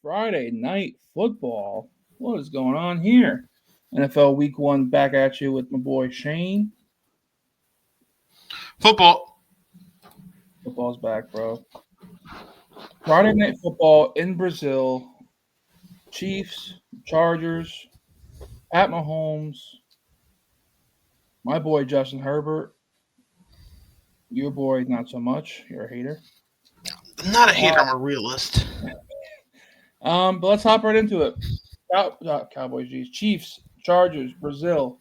Friday night football. What is going on here? NFL Week 1 back at you with my boy Shane. Football. Football's back, bro. Friday night football in Brazil. Chiefs, Chargers, Pat Mahomes, my boy Justin Herbert. Your boy, not so much. You're a hater. I'm not a hater. Uh, I'm a realist. but let's hop right into it. Cowboys, geez. Chiefs, Chargers, Brazil.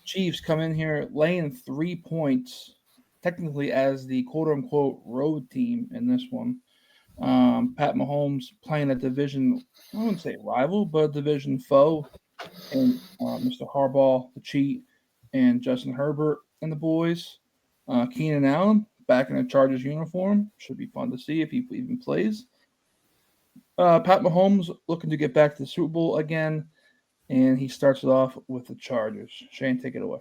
Chiefs come in here laying 3 points, technically as the quote unquote road team in this one. Pat Mahomes playing a division, I wouldn't say rival, but a division foe, and Mr. Harbaugh, the cheat, and Justin Herbert and the boys. Keenan Allen back in a Chargers uniform. Should be fun to see if he even plays. Pat Mahomes looking to get back to the Super Bowl again, and he starts it off with the Chargers. Shane, take it away.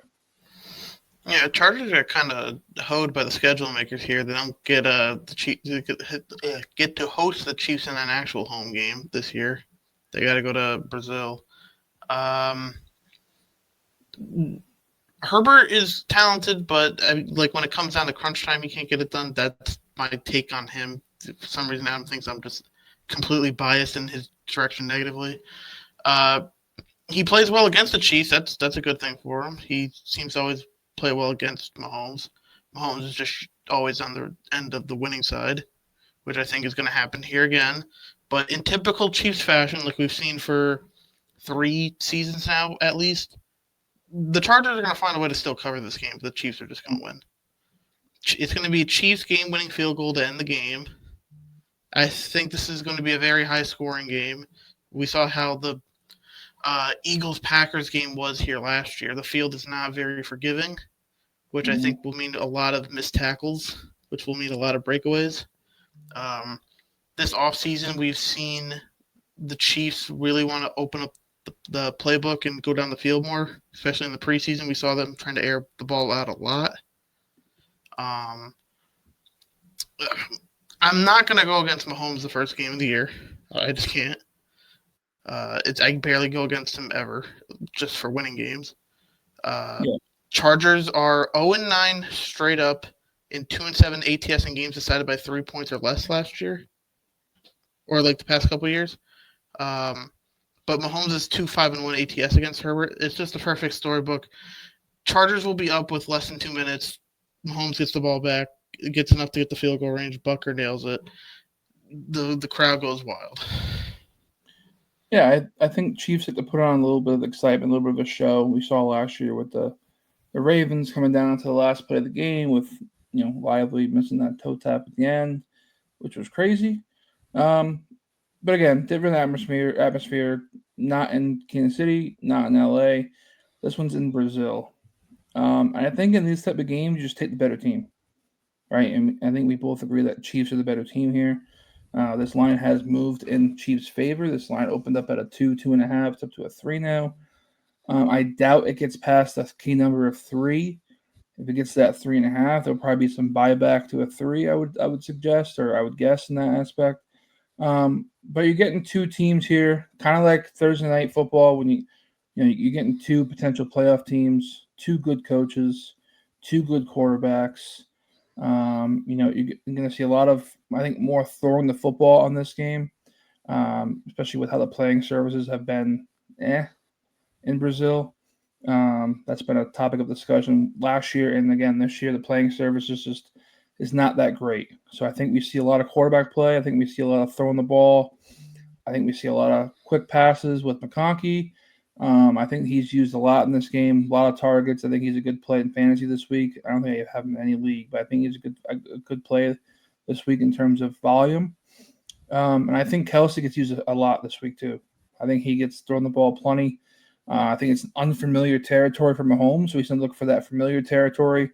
Yeah, Chargers are kind of hoed by the schedule makers here. They don't get the Chiefs get to host the Chiefs in an actual home game this year. They got to go to Brazil. Um, Herbert is talented, but like when it comes down to crunch time, he can't get it done. That's my take on him. For some reason, Adam thinks I'm just completely biased in his direction negatively. Uh, he plays well against the Chiefs. That's a good thing for him. He seems to always play well against Mahomes. Mahomes is just always on the end of the winning side, which I think is going to happen here again. But in typical Chiefs fashion, like we've seen for 3 seasons now at least, the Chargers are going to find a way to still cover this game. The Chiefs are just going to win. It's going to be a Chiefs game-winning field goal to end the game. I think this is going to be a very high-scoring game. We saw how the Eagles-Packers game was here last year. The field is not very forgiving, which I think will mean a lot of missed tackles, which will mean a lot of breakaways. This offseason, we've seen the Chiefs really want to open up the playbook and go down the field more, especially in the preseason. We saw them trying to air the ball out a lot. I'm not going to go against Mahomes the first game of the year. I just can't. I barely go against him ever, just for winning games. Yeah. Chargers are 0-9 straight up in 2-7 ATS in games decided by 3 points or less last year, or like the past couple of years. But Mahomes is 2-5-1 ATS against Herbert. It's just a perfect storybook. Chargers will be up with less than 2 minutes. Mahomes gets the ball back, gets enough to get the field goal range. Bucker nails it. The crowd goes wild. Yeah, I think Chiefs had to put on a little bit of excitement, a little bit of a show. We saw last year with the Ravens coming down to the last play of the game with Lively missing that toe tap at the end, which was crazy. But again, different atmosphere. Not in Kansas City, not in LA. This one's in Brazil. And I think in these type of games, you just take the better team, right? And I think we both agree that Chiefs are the better team here. This line has moved in Chiefs' favor. This line opened up at a 2.5. It's up to a 3 now. I doubt it gets past the key number of 3. If it gets to that 3.5, there'll probably be some buyback to a 3. I would suggest, or I would guess in that aspect. But you're getting two teams here, kind of like Thursday night football when you're getting two potential playoff teams, two good coaches, two good quarterbacks. You're going to see a lot of, I think, more throwing the football on this game, especially with how the playing services have been in Brazil. That's been a topic of discussion last year and again this year. The playing services just is not that great. So I think we see a lot of quarterback play. I think we see a lot of throwing the ball. I think we see a lot of quick passes with McConkey. I think he's used a lot in this game, a lot of targets. I think he's a good play in fantasy this week. I don't think I have him in any league, but I think he's a good play this week in terms of volume. And I think Kelsey gets used a lot this week too. I think he gets thrown the ball plenty. I think it's unfamiliar territory for Mahomes, so he's going to look for that familiar territory.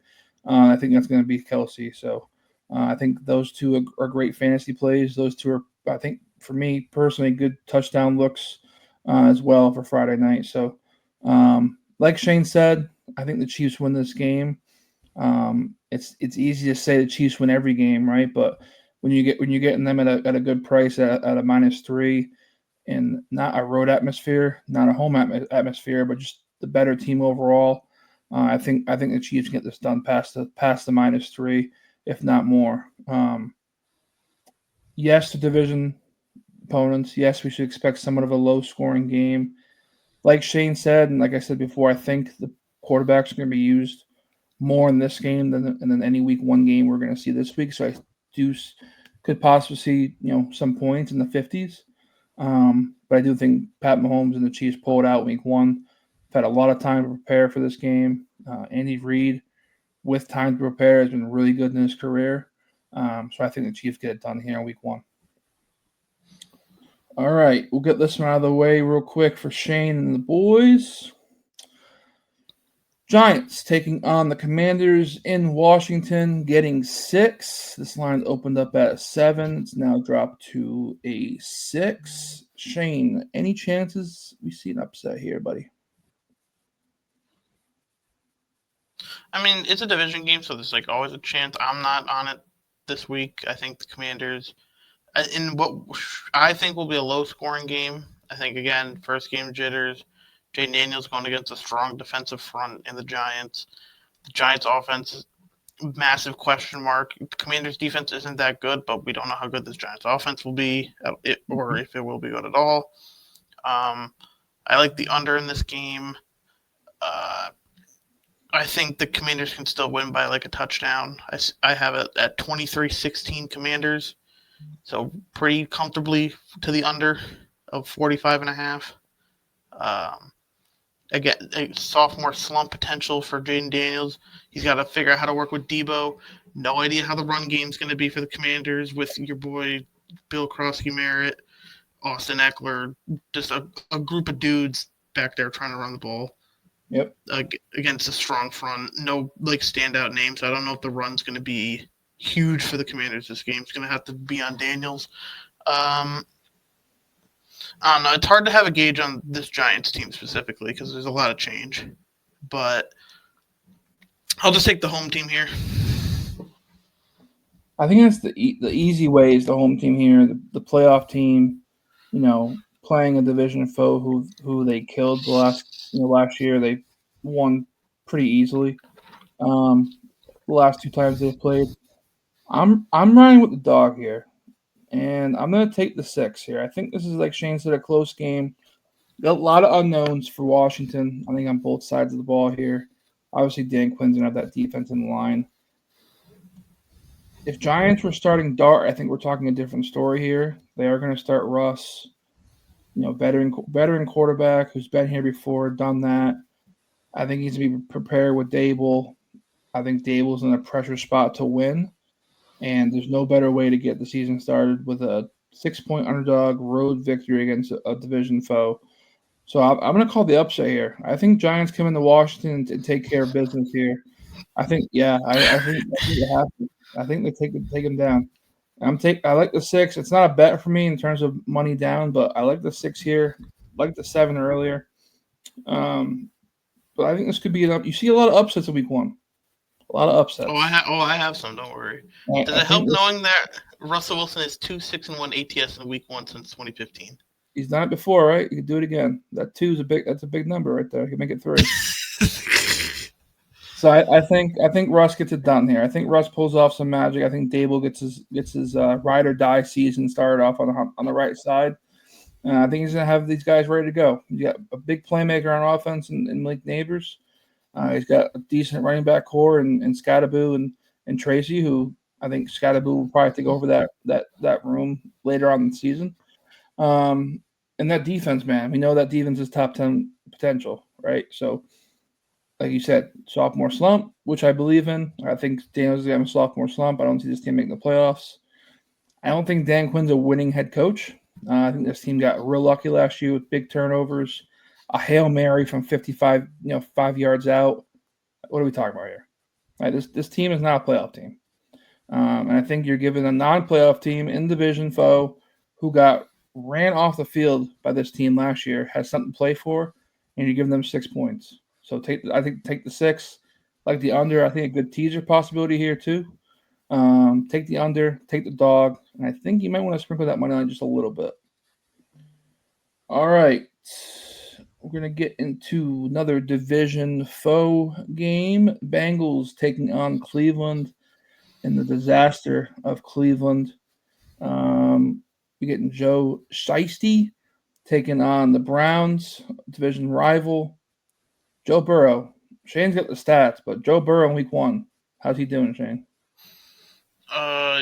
I think that's going to be Kelsey. So I think those two are great fantasy plays. Those two are, I think, for me personally, good touchdown looks as well for Friday night. So, like Shane said, I think the Chiefs win this game. It's easy to say the Chiefs win every game, right? But when you're getting them at a good price at a -3, in not a road atmosphere, not a home atmosphere, but just the better team overall. I think the Chiefs get this done past the -3, if not more. Yes, the division opponents. Yes, we should expect somewhat of a low scoring game. Like Shane said, and like I said before, I think the quarterbacks are going to be used more in this game than any week one game we're going to see this week. So I do could possibly see some points in the 50s. But I do think Pat Mahomes and the Chiefs pull it out week one. I've had a lot of time to prepare for this game. Andy Reid, with time to prepare, has been really good in his career. So I think the Chiefs get it done here in week one. All right, we'll get this one out of the way real quick for Shane and the boys. Giants taking on the Commanders in Washington, getting 6. This line opened up at 7. It's now dropped to a 6. Shane, any chances we see an upset here, buddy? I mean, it's a division game, so there's like always a chance. I'm not on it this week. I think the Commanders, in what I think will be a low-scoring game. I think again, first game jitters. Jay Daniels going against a strong defensive front in the Giants. The Giants' offense, massive question mark. The Commanders' defense isn't that good, but we don't know how good this Giants' offense will be, or if it will be good at all. I like the under in this game. I think the Commanders can still win by like a touchdown. I have it at 23-16 Commanders. So pretty comfortably to the under of 45.5. Again, a sophomore slump potential for Jaden Daniels. He's got to figure out how to work with Debo. No idea how the run game's going to be for the Commanders with your boy Bill Krosky-Merritt, Austin Eckler, just a group of dudes back there trying to run the ball. Yep. Against a strong front. No like standout names. I don't know if the run's going to be huge for the Commanders this game. It's going to have to be on Daniels. I don't know. It's hard to have a gauge on this Giants team specifically because there's a lot of change. But I'll just take the home team here. I think that's the easy way is the home team here, the playoff team. Playing a division foe who they killed last year. They won pretty easily. The last 2 times they've played. I'm riding with the dog here, and I'm gonna take the 6 here. I think this is, like Shane said, a close game. Got a lot of unknowns for Washington. I think on both sides of the ball here. Obviously, Dan Quinn's gonna have that defense in the line. If Giants were starting Dart, I think we're talking a different story here. They are going to start Russ, veteran quarterback who's been here before, done that. I think he's going to be prepared with Dable. I think Dable's in a pressure spot to win, and there's no better way to get the season started with a 6-point underdog road victory against a division foe. So I'm going to call the upset here. I think Giants come into Washington and take care of business here. I think it happens. I think they take him down. I like the 6. It's not a bet for me in terms of money down, but I like the 6 here. I like the 7 earlier. But I think this could be enough. You see a lot of upsets in week one. A lot of upsets. I have some. Don't worry. Does it help knowing that Russell Wilson is 2-6-1 ATS in week one since 2015? He's done it before, right? You can do it again. That's a big number right there. You can make it 3. So I think Russ gets it done here. I think Russ pulls off some magic. I think Dable gets his ride or die season started off on the right side. I think he's gonna have these guys ready to go. You got a big playmaker on offense in Malik Neighbors. He's got a decent running back core and Scattaboo and Tracy, who I think Scattaboo will probably take over that room later on in the season. And that defense, man, we know that defense is top 10 potential, right? So, like you said, sophomore slump, which I believe in. I think Daniels is going to have a sophomore slump. I don't see this team making the playoffs. I don't think Dan Quinn's a winning head coach. I think this team got real lucky last year with big turnovers, a Hail Mary from 55, 5 yards out. What are we talking about here? Right, this team is not a playoff team. And I think you're giving a non-playoff team in division foe who got ran off the field by this team last year, has something to play for, and you're giving them 6 points. So take the 6, like the under. I think a good teaser possibility here too. Take the under, take the dog, and I think you might want to sprinkle that money on just a little bit. All right. We're going to get into another division foe game. Bengals taking on Cleveland in the disaster of Cleveland. We're getting Joe Shiesty taking on the Browns, division rival. Joe Burrow. Shane's got the stats, but Joe Burrow in week one. How's he doing, Shane?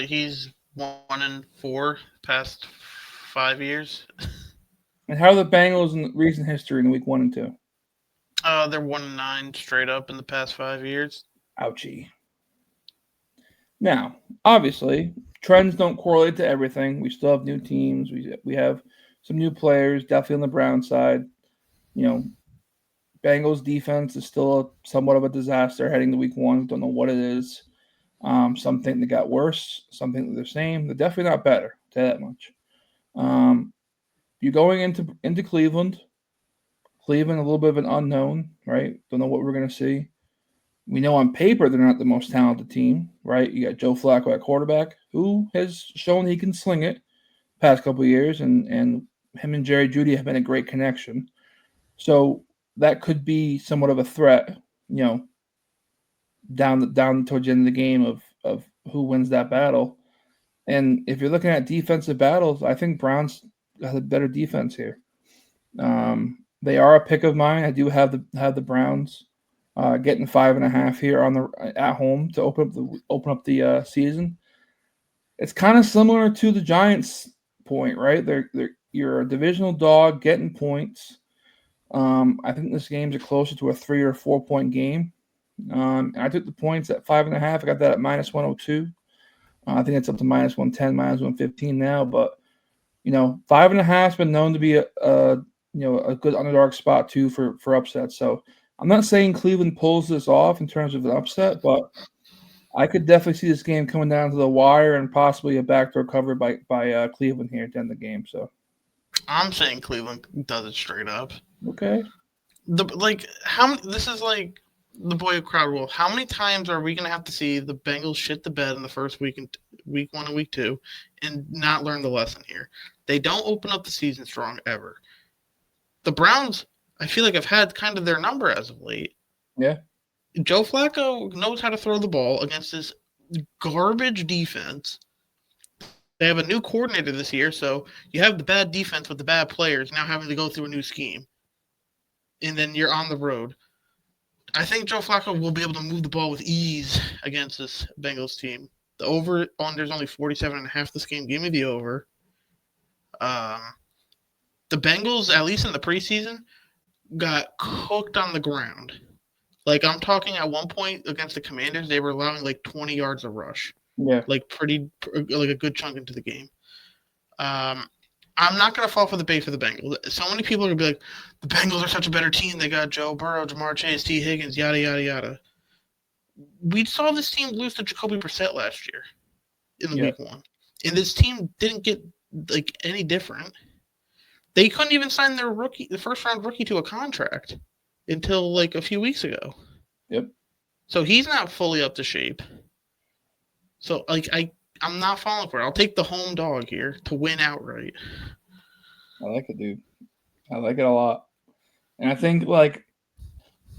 He's 1-4 past 5 years. And how are the Bengals in recent history in week 1 and 2? They're 1-9 straight up in the past 5 years. Ouchie. Now, obviously, trends don't correlate to everything. We still have new teams. We have some new players, definitely on the Brown side. You know, Bengals defense is still somewhat of a disaster heading to week one. Don't know what it is. Some think they got worse. Some think they're the same. They're definitely not better. Tell you that much. You're going into Cleveland. Cleveland, a little bit of an unknown, right? Don't know what we're gonna see. We know on paper they're not the most talented team, right? You got Joe Flacco at quarterback, who has shown he can sling it past couple of years, and him and Jerry Judy have been a great connection. So that could be somewhat of a threat, you know, down towards the end of the game of who wins that battle. And if you're looking at defensive battles, I think Browns got a better defense here. They are a pick of mine. I do have the Browns getting 5.5 here on the at home to open up the season. It's kind of similar to the Giants' point, right? You're a divisional dog getting points. I think this game's a closer to a 3 or 4 point game. And I took the points at 5.5. I got that at -102. I think it's up to -110, -115 now. But 5.5 has been known to be a good underdog spot too for upsets. So I'm not saying Cleveland pulls this off in terms of an upset, but I could definitely see this game coming down to the wire and possibly a backdoor cover by Cleveland here at the end of the game. So I'm saying Cleveland does it straight up. okay, This is like the boy crowd rule. How many times are we gonna have to see the Bengals shit the bed in the first week and week one and week two, and not learn the lesson here? They don't open up the season strong ever. The Browns, I feel like, have had kind of their number as of late. yeah, Joe Flacco knows how to throw the ball against this garbage defense. They have a new coordinator this year, so you have the bad defense with the bad players now having to go through a new scheme. And then you're on the road. I think Joe Flacco will be able to move the ball with ease against this Bengals team. The over-under is only 47.5 this game. Give me the over. The Bengals, at least in the preseason, got cooked on the ground. Like, I'm talking at one point against the Commanders, they were allowing like 20 yards of rush. yeah. Like a good chunk into the game. I'm not going to fall for the bait for the Bengals. So many people are going to be like, the Bengals are such a better team. They got Joe Burrow, Jamar Chase, T. Higgins, yada, yada, yada. We saw this team lose to Jacoby Brissett last year in the week one. And this team didn't get like any different. They couldn't even sign the first round rookie to a contract until like a few weeks ago. Yep. So he's not fully up to shape. So I'm not falling for it. I'll take the home dog here to win outright. I like it, dude. I like it a lot. And I think, like,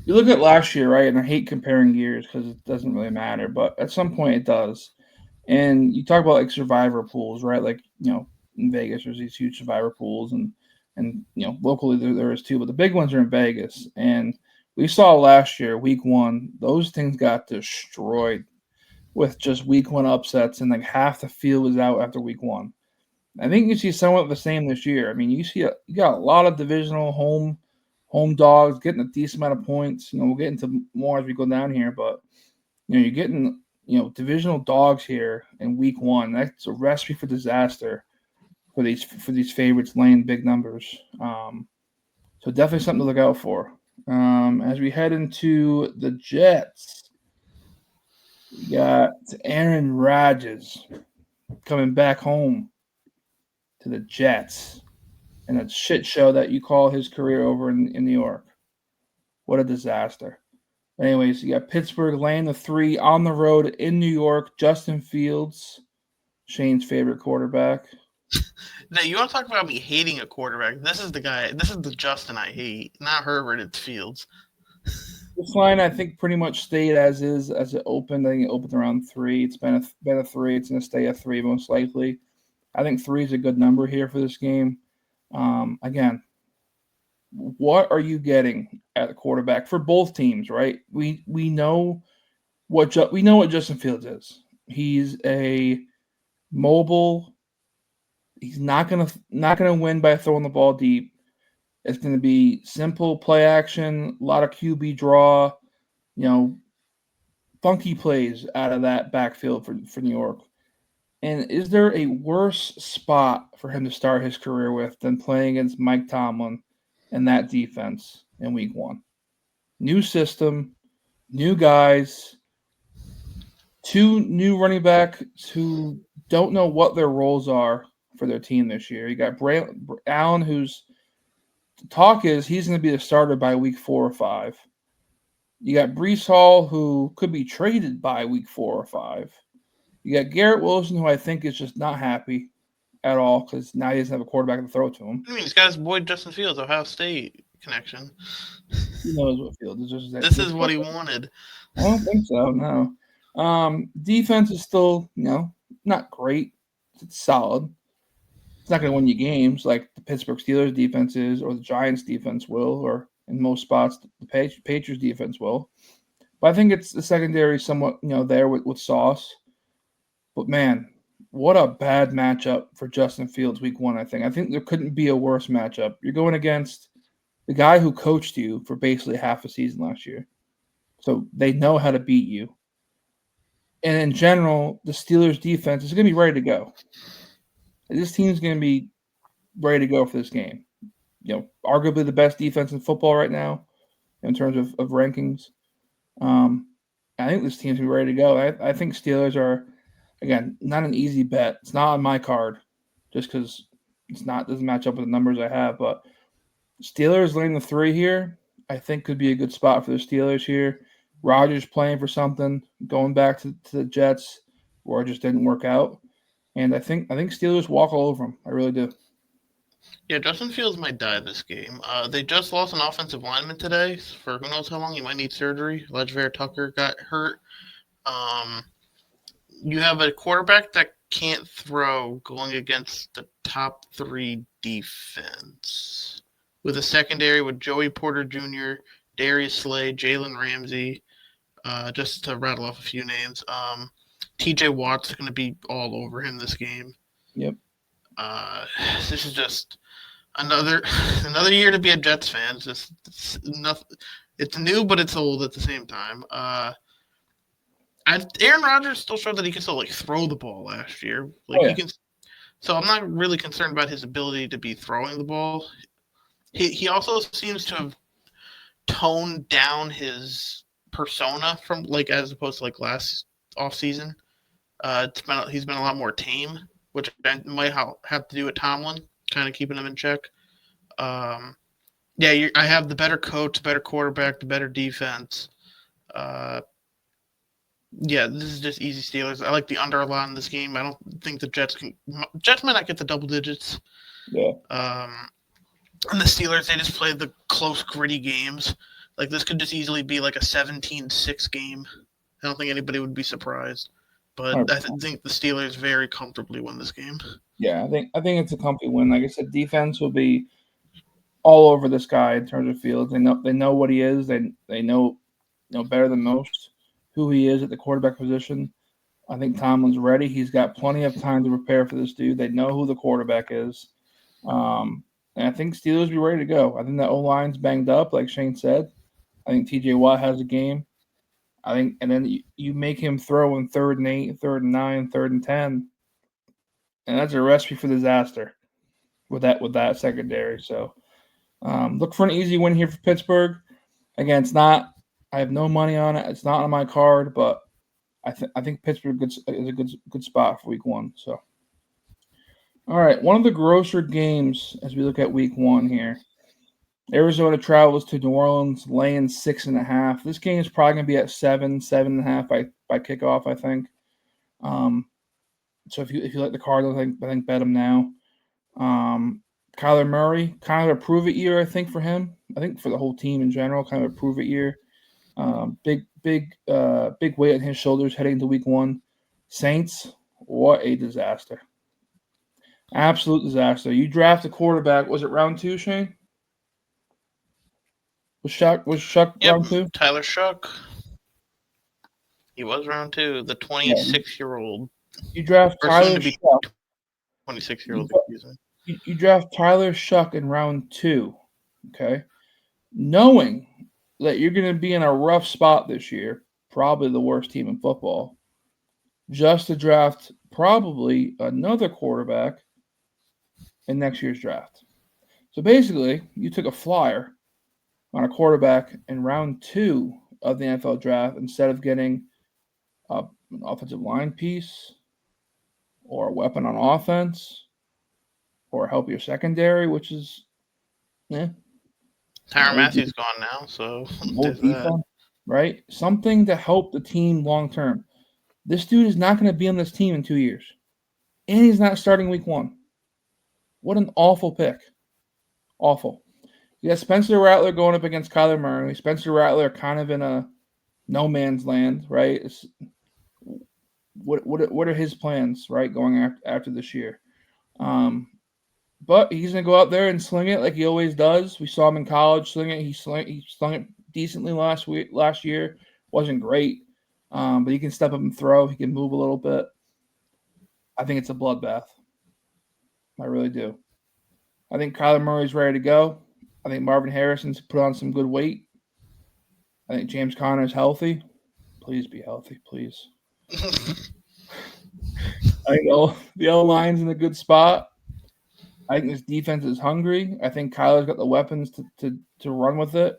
you look at last year, right? And I hate comparing years because it doesn't really matter, but at some point it does. And you talk about like survivor pools, right? Like, in Vegas, there's these huge survivor pools, and locally there is too, but the big ones are in Vegas. And we saw last year, week one, those things got destroyed with just week one upsets, and like half the field was out after week one. I think you see somewhat the same this year. I mean, you got a lot of divisional home dogs getting a decent amount of points. We'll get into more as we go down here, but you're getting divisional dogs here in week one. That's a recipe for disaster for these favorites laying big numbers. So definitely something to look out for. As we head into the Jets, we got Aaron Rodgers coming back home to the Jets and a shit show that you call his career over in New York. What a disaster. Anyways, you got Pittsburgh laying the 3 on the road in New York. Justin Fields, Shane's favorite quarterback. Now, you want to talk about me hating a quarterback? This is the guy. This is the Justin I hate, not Herbert. It's Fields. The line I think pretty much stayed as is as it opened. I think it opened around 3. It's been a 3. It's going to stay a 3 most likely. I think 3 is a good number here for this game. Again, what are you getting at the quarterback for both teams? Right? We know we know what Justin Fields is. He's a mobile. He's not gonna win by throwing the ball deep. It's going to be simple play action, a lot of QB draw, you know, funky plays out of that backfield for New York. And is there a worse spot for him to start his career with than playing against Mike Tomlin and that defense in week 1? New system, new guys, 2 new running backs who don't know what their roles are for their team this year. You got Allen, who's the talk is he's going to be the starter by week 4 or 5. You got Brees Hall, who could be traded by week 4 or 5. You got Garrett Wilson, who I think is just not happy at all because now he doesn't have a quarterback to throw to him. I mean, he's got his boy Justin Fields, Ohio State connection. He knows what Fields is. Just This is what he wanted. I don't think so. No. Defense is still, not great. It's solid. It's not going to win you games like the Pittsburgh Steelers defense is, or the Giants defense will, or in most spots the Patriots defense will. But I think it's the secondary somewhat, there with Sauce. But man, what a bad matchup for Justin Fields week 1. I think there couldn't be a worse matchup. You're going against the guy who coached you for basically half a season last year, so they know how to beat you. And in general, the Steelers defense is going to be ready to go. This team's going to be ready to go for this game. Arguably the best defense in football right now in terms of rankings. I think this team's going to be ready to go. I think Steelers are, again, not an easy bet. It's not on my card just because doesn't match up with the numbers I have. But Steelers laying the 3 here, I think could be a good spot for the Steelers here. Rodgers playing for something, going back to the Jets, where it just didn't work out. And I think Steelers walk all over them. I really do. Yeah, Justin Fields might die this game. They just lost an offensive lineman today for who knows how long. He might need surgery. Leger Tucker got hurt. You have a quarterback that can't throw going against the top 3 defense. With a secondary with Joey Porter Jr., Darius Slay, Jalen Ramsey, just to rattle off a few names. TJ Watt's going to be all over him this game. Yep. This is just another year to be a Jets fan. It's new, but it's old at the same time. Aaron Rodgers still showed that he can still throw the ball last year. He can. So I'm not really concerned about his ability to be throwing the ball. He also seems to have toned down his persona from as opposed to last offseason. He's been a lot more tame, which might have to do with Tomlin kind of keeping him in check. I have the better coach, the better quarterback, the better defense. This is just easy Steelers. I like the under a lot in this game. I don't think the Jets might not get the double digits. Yeah. And the Steelers, they just play the close, gritty games. This could just easily be a 17-6 game. I don't think anybody would be surprised. But I think the Steelers very comfortably win this game. Yeah, I think it's a comfy win. Like I said, defense will be all over this guy in terms of Fields. They know what he is. They know better than most who he is at the quarterback position. I think Tomlin's ready. He's got plenty of time to prepare for this dude. They know who the quarterback is. And I think Steelers will be ready to go. I think that O-line's banged up, like Shane said. I think TJ Watt has a game. And then you make him throw in 3rd and 8, 3rd and 9, 3rd and 10. And that's a recipe for disaster with that secondary. So look for an easy win here for Pittsburgh. Again, I have no money on it. It's not on my card, but I think Pittsburgh is a good spot for week 1. So, all right, one of the grosser games as we look at week 1 here. Arizona travels to New Orleans, laying 6.5. This game is probably going to be at 7.5 by kickoff, I think. So if you like the Cardinals, I think bet them now. Kyler Murray, kind of a prove it year, I think, for him. I think for the whole team in general, kind of a prove it year. Big weight on his shoulders heading into week 1. Saints, what a disaster. Absolute disaster. You draft a quarterback, was it round 2, Shane? Was Shuck Yep, round 2? Tyler Shuck. He was round 2. The Yeah. 26-year-old, You draft or soon Tyler to be Shuck. 26-year-old. Excuse me. You draft Tyler Shuck in round 2, okay? Knowing that you're going to be in a rough spot this year, probably the worst team in football, just to draft probably another quarterback in next year's draft. So basically, you took a flyer on a quarterback in round 2 of the NFL draft instead of getting an offensive line piece or a weapon on offense or help your secondary, which is Tyrann Mathieu's gone now, so there's defense, that. right? Something to help the team long term. This dude is not going to be on this team in 2 years, and he's not starting week 1. What an awful pick. Awful. You got Spencer Rattler going up against Kyler Murray. Spencer Rattler kind of in a no man's land, right? What are his plans, right, going after this year? But he's gonna go out there and sling it like he always does. We saw him in college sling it. He slung it decently last year. Wasn't great, but he can step up and throw. He can move a little bit. I think it's a bloodbath. I really do. I think Kyler Murray's ready to go. I think Marvin Harrison's put on some good weight. I think James Conner's healthy. Please be healthy, please. I think the O-line's in a good spot. I think this defense is hungry. I think Kyler's got the weapons to run with it.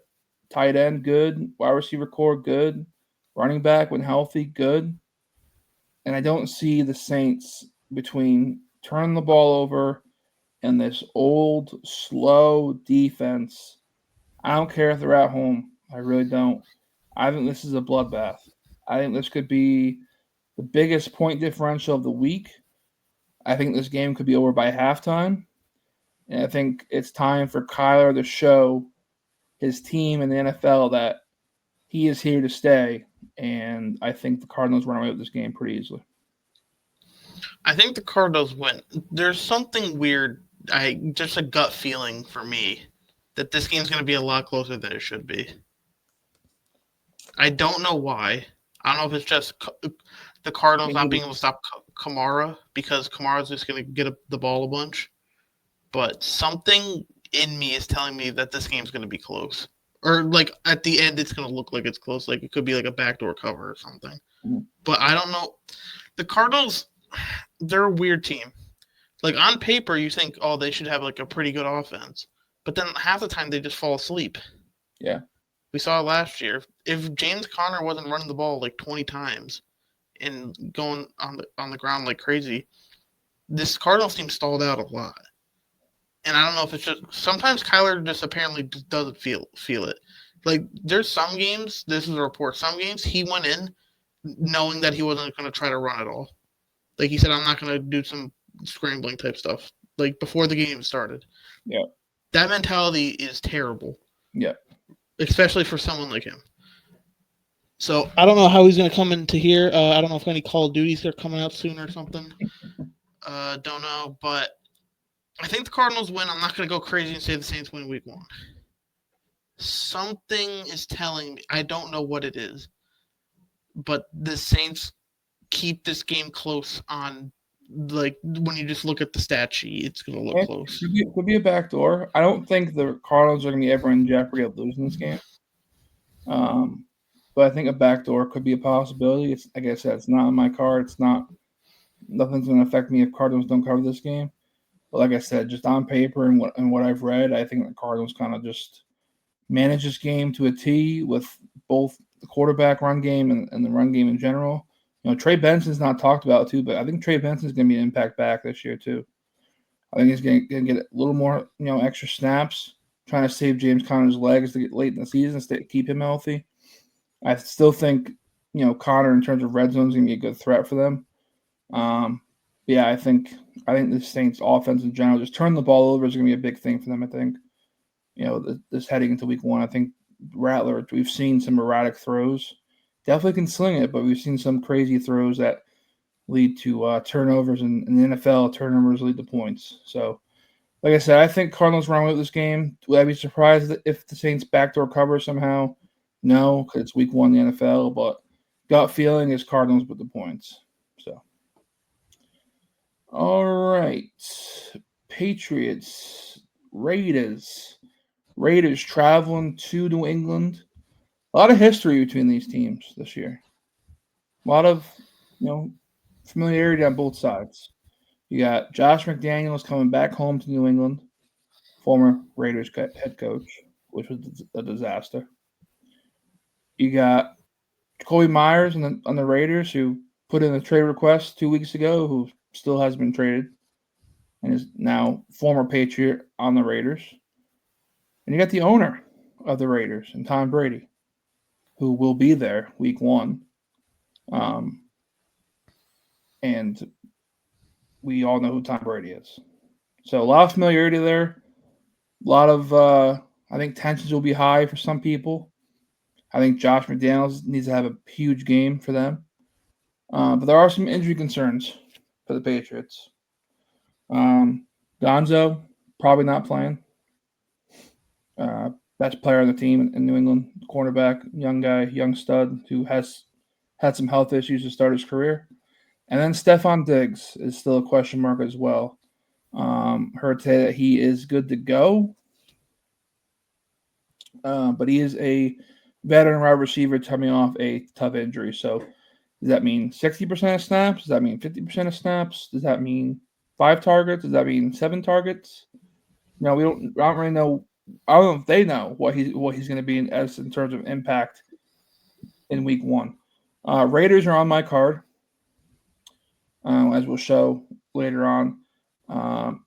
Tight end, good. Wide receiver core, good. Running back, when healthy, good. And I don't see the Saints between turning the ball over and this old, slow defense. I don't care if they're at home. I really don't. I think this is a bloodbath. I think this could be the biggest point differential of the week. I think this game could be over by halftime. And I think it's time for Kyler to show his team in the NFL that he is here to stay. And I think the Cardinals run away with this game pretty easily. I think the Cardinals win. There's something weird. Just a gut feeling for me that this game's going to be a lot closer than it should be. I don't know why. I don't know if it's just the Cardinals not being able to stop Kamara because Kamara's just going to get the ball a bunch. But something in me is telling me that this game's going to be close. Or, like, at the end, it's going to look like it's close. Like, it could be like a backdoor cover or something. Mm-hmm. But I don't know. The Cardinals, they're a weird team. Like, on paper, you think, oh, they should have, like, a pretty good offense. But then half the time, they just fall asleep. Yeah. We saw it last year. If James Conner wasn't running the ball, like, 20 times and going on the ground like crazy, this Cardinals team stalled out a lot. And I don't know if it's just – sometimes Kyler just apparently just doesn't feel it. Like, there's some games – this is a report. Some games he went in knowing that he wasn't going to try to run at all. Like, he said, I'm not going to do some scrambling type stuff, like, before the game started. Yeah. That mentality is terrible. Yeah. Especially for someone like him. So, I don't know how he's going to come into here. I don't know if any Call of Duties are coming out soon or something. Don't know, but I think the Cardinals win. I'm not going to go crazy and say the Saints win week 1. Something is telling me, I don't know what it is, but the Saints keep this game close on, like, when you just look at the stat sheet, it's going to look close. It could be a backdoor. I don't think the Cardinals are going to be ever in jeopardy of losing this game. But I think a backdoor could be a possibility. It's, like I said, it's not on my card. It's not – nothing's going to affect me if Cardinals don't cover this game. But like I said, just on paper and what I've read, I think the Cardinals kind of just manage this game to a T with both the quarterback run game and the run game in general. You know, Trey Benson's not talked about too, but I think Trey Benson's going to be an impact back this year too. I think he's going to get a little more, extra snaps, trying to save James Conner's legs to get late in the season to keep him healthy. I still think, Conner in terms of red zone is going to be a good threat for them. yeah, I think the Saints offense in general, just turn the ball over is going to be a big thing for them. I think this heading into week one. I think Rattler, we've seen some erratic throws. Definitely can sling it, but we've seen some crazy throws that lead to turnovers, and in the NFL, turnovers lead to points. So, like I said, I think Cardinals run with this game. Would I be surprised if the Saints backdoor cover somehow? No, because it's week one in the NFL, but gut feeling is Cardinals with the points. So, all right. Patriots, Raiders. Raiders traveling to New England. A lot of history between these teams this year. A lot of, you know, familiarity on both sides. You got Josh McDaniels coming back home to New England, former Raiders head coach, which was a disaster. You got Jacoby Myers on the Raiders, who put in a trade request 2 weeks ago, who still hasn't been traded, and is now former Patriot on the Raiders. And you got the owner of the Raiders, and Tom Brady, who will be there week one. Um, and we all know who Tom Brady is. So a lot of familiarity there. A lot of, I think tensions will be high for some people. I think Josh McDaniels needs to have a huge game for them. But there are some injury concerns for the Patriots. Um, Gonzo probably not playing. Best player on the team in New England, cornerback, young guy, young stud who has had some health issues to start his career. And then Stephon Diggs is still a question mark as well. Heard say that he is good to go, but he is a veteran wide receiver coming off a tough injury. So does that mean 60% of snaps? Does that mean 50% of snaps? Does that mean 5 targets? Does that mean 7 targets? No, we don't. I don't really know. I don't know if they know what he's going to be in terms of impact in week one. Raiders are on my card, as we'll show later on. Um,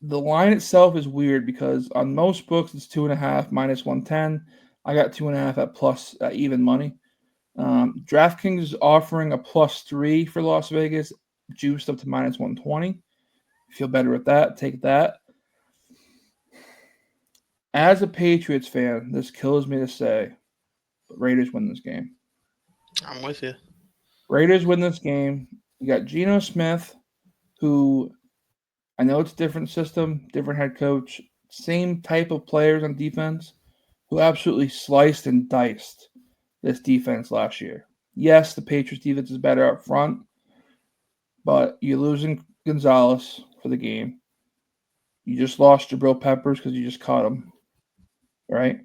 the line itself is weird because on most books it's 2.5 minus 110. I got 2.5 at plus at even money. DraftKings is offering a +3 for Las Vegas, juiced up to minus 120. Feel better with that? Take that. As a Patriots fan, this kills me to say, but Raiders win this game. I'm with you. Raiders win this game. You got Geno Smith, who I know it's a different system, different head coach, same type of players on defense, who absolutely sliced and diced this defense last year. Yes, the Patriots defense is better up front, but you're losing Gonzalez for the game. You just lost Jabril Peppers because you just caught him, right?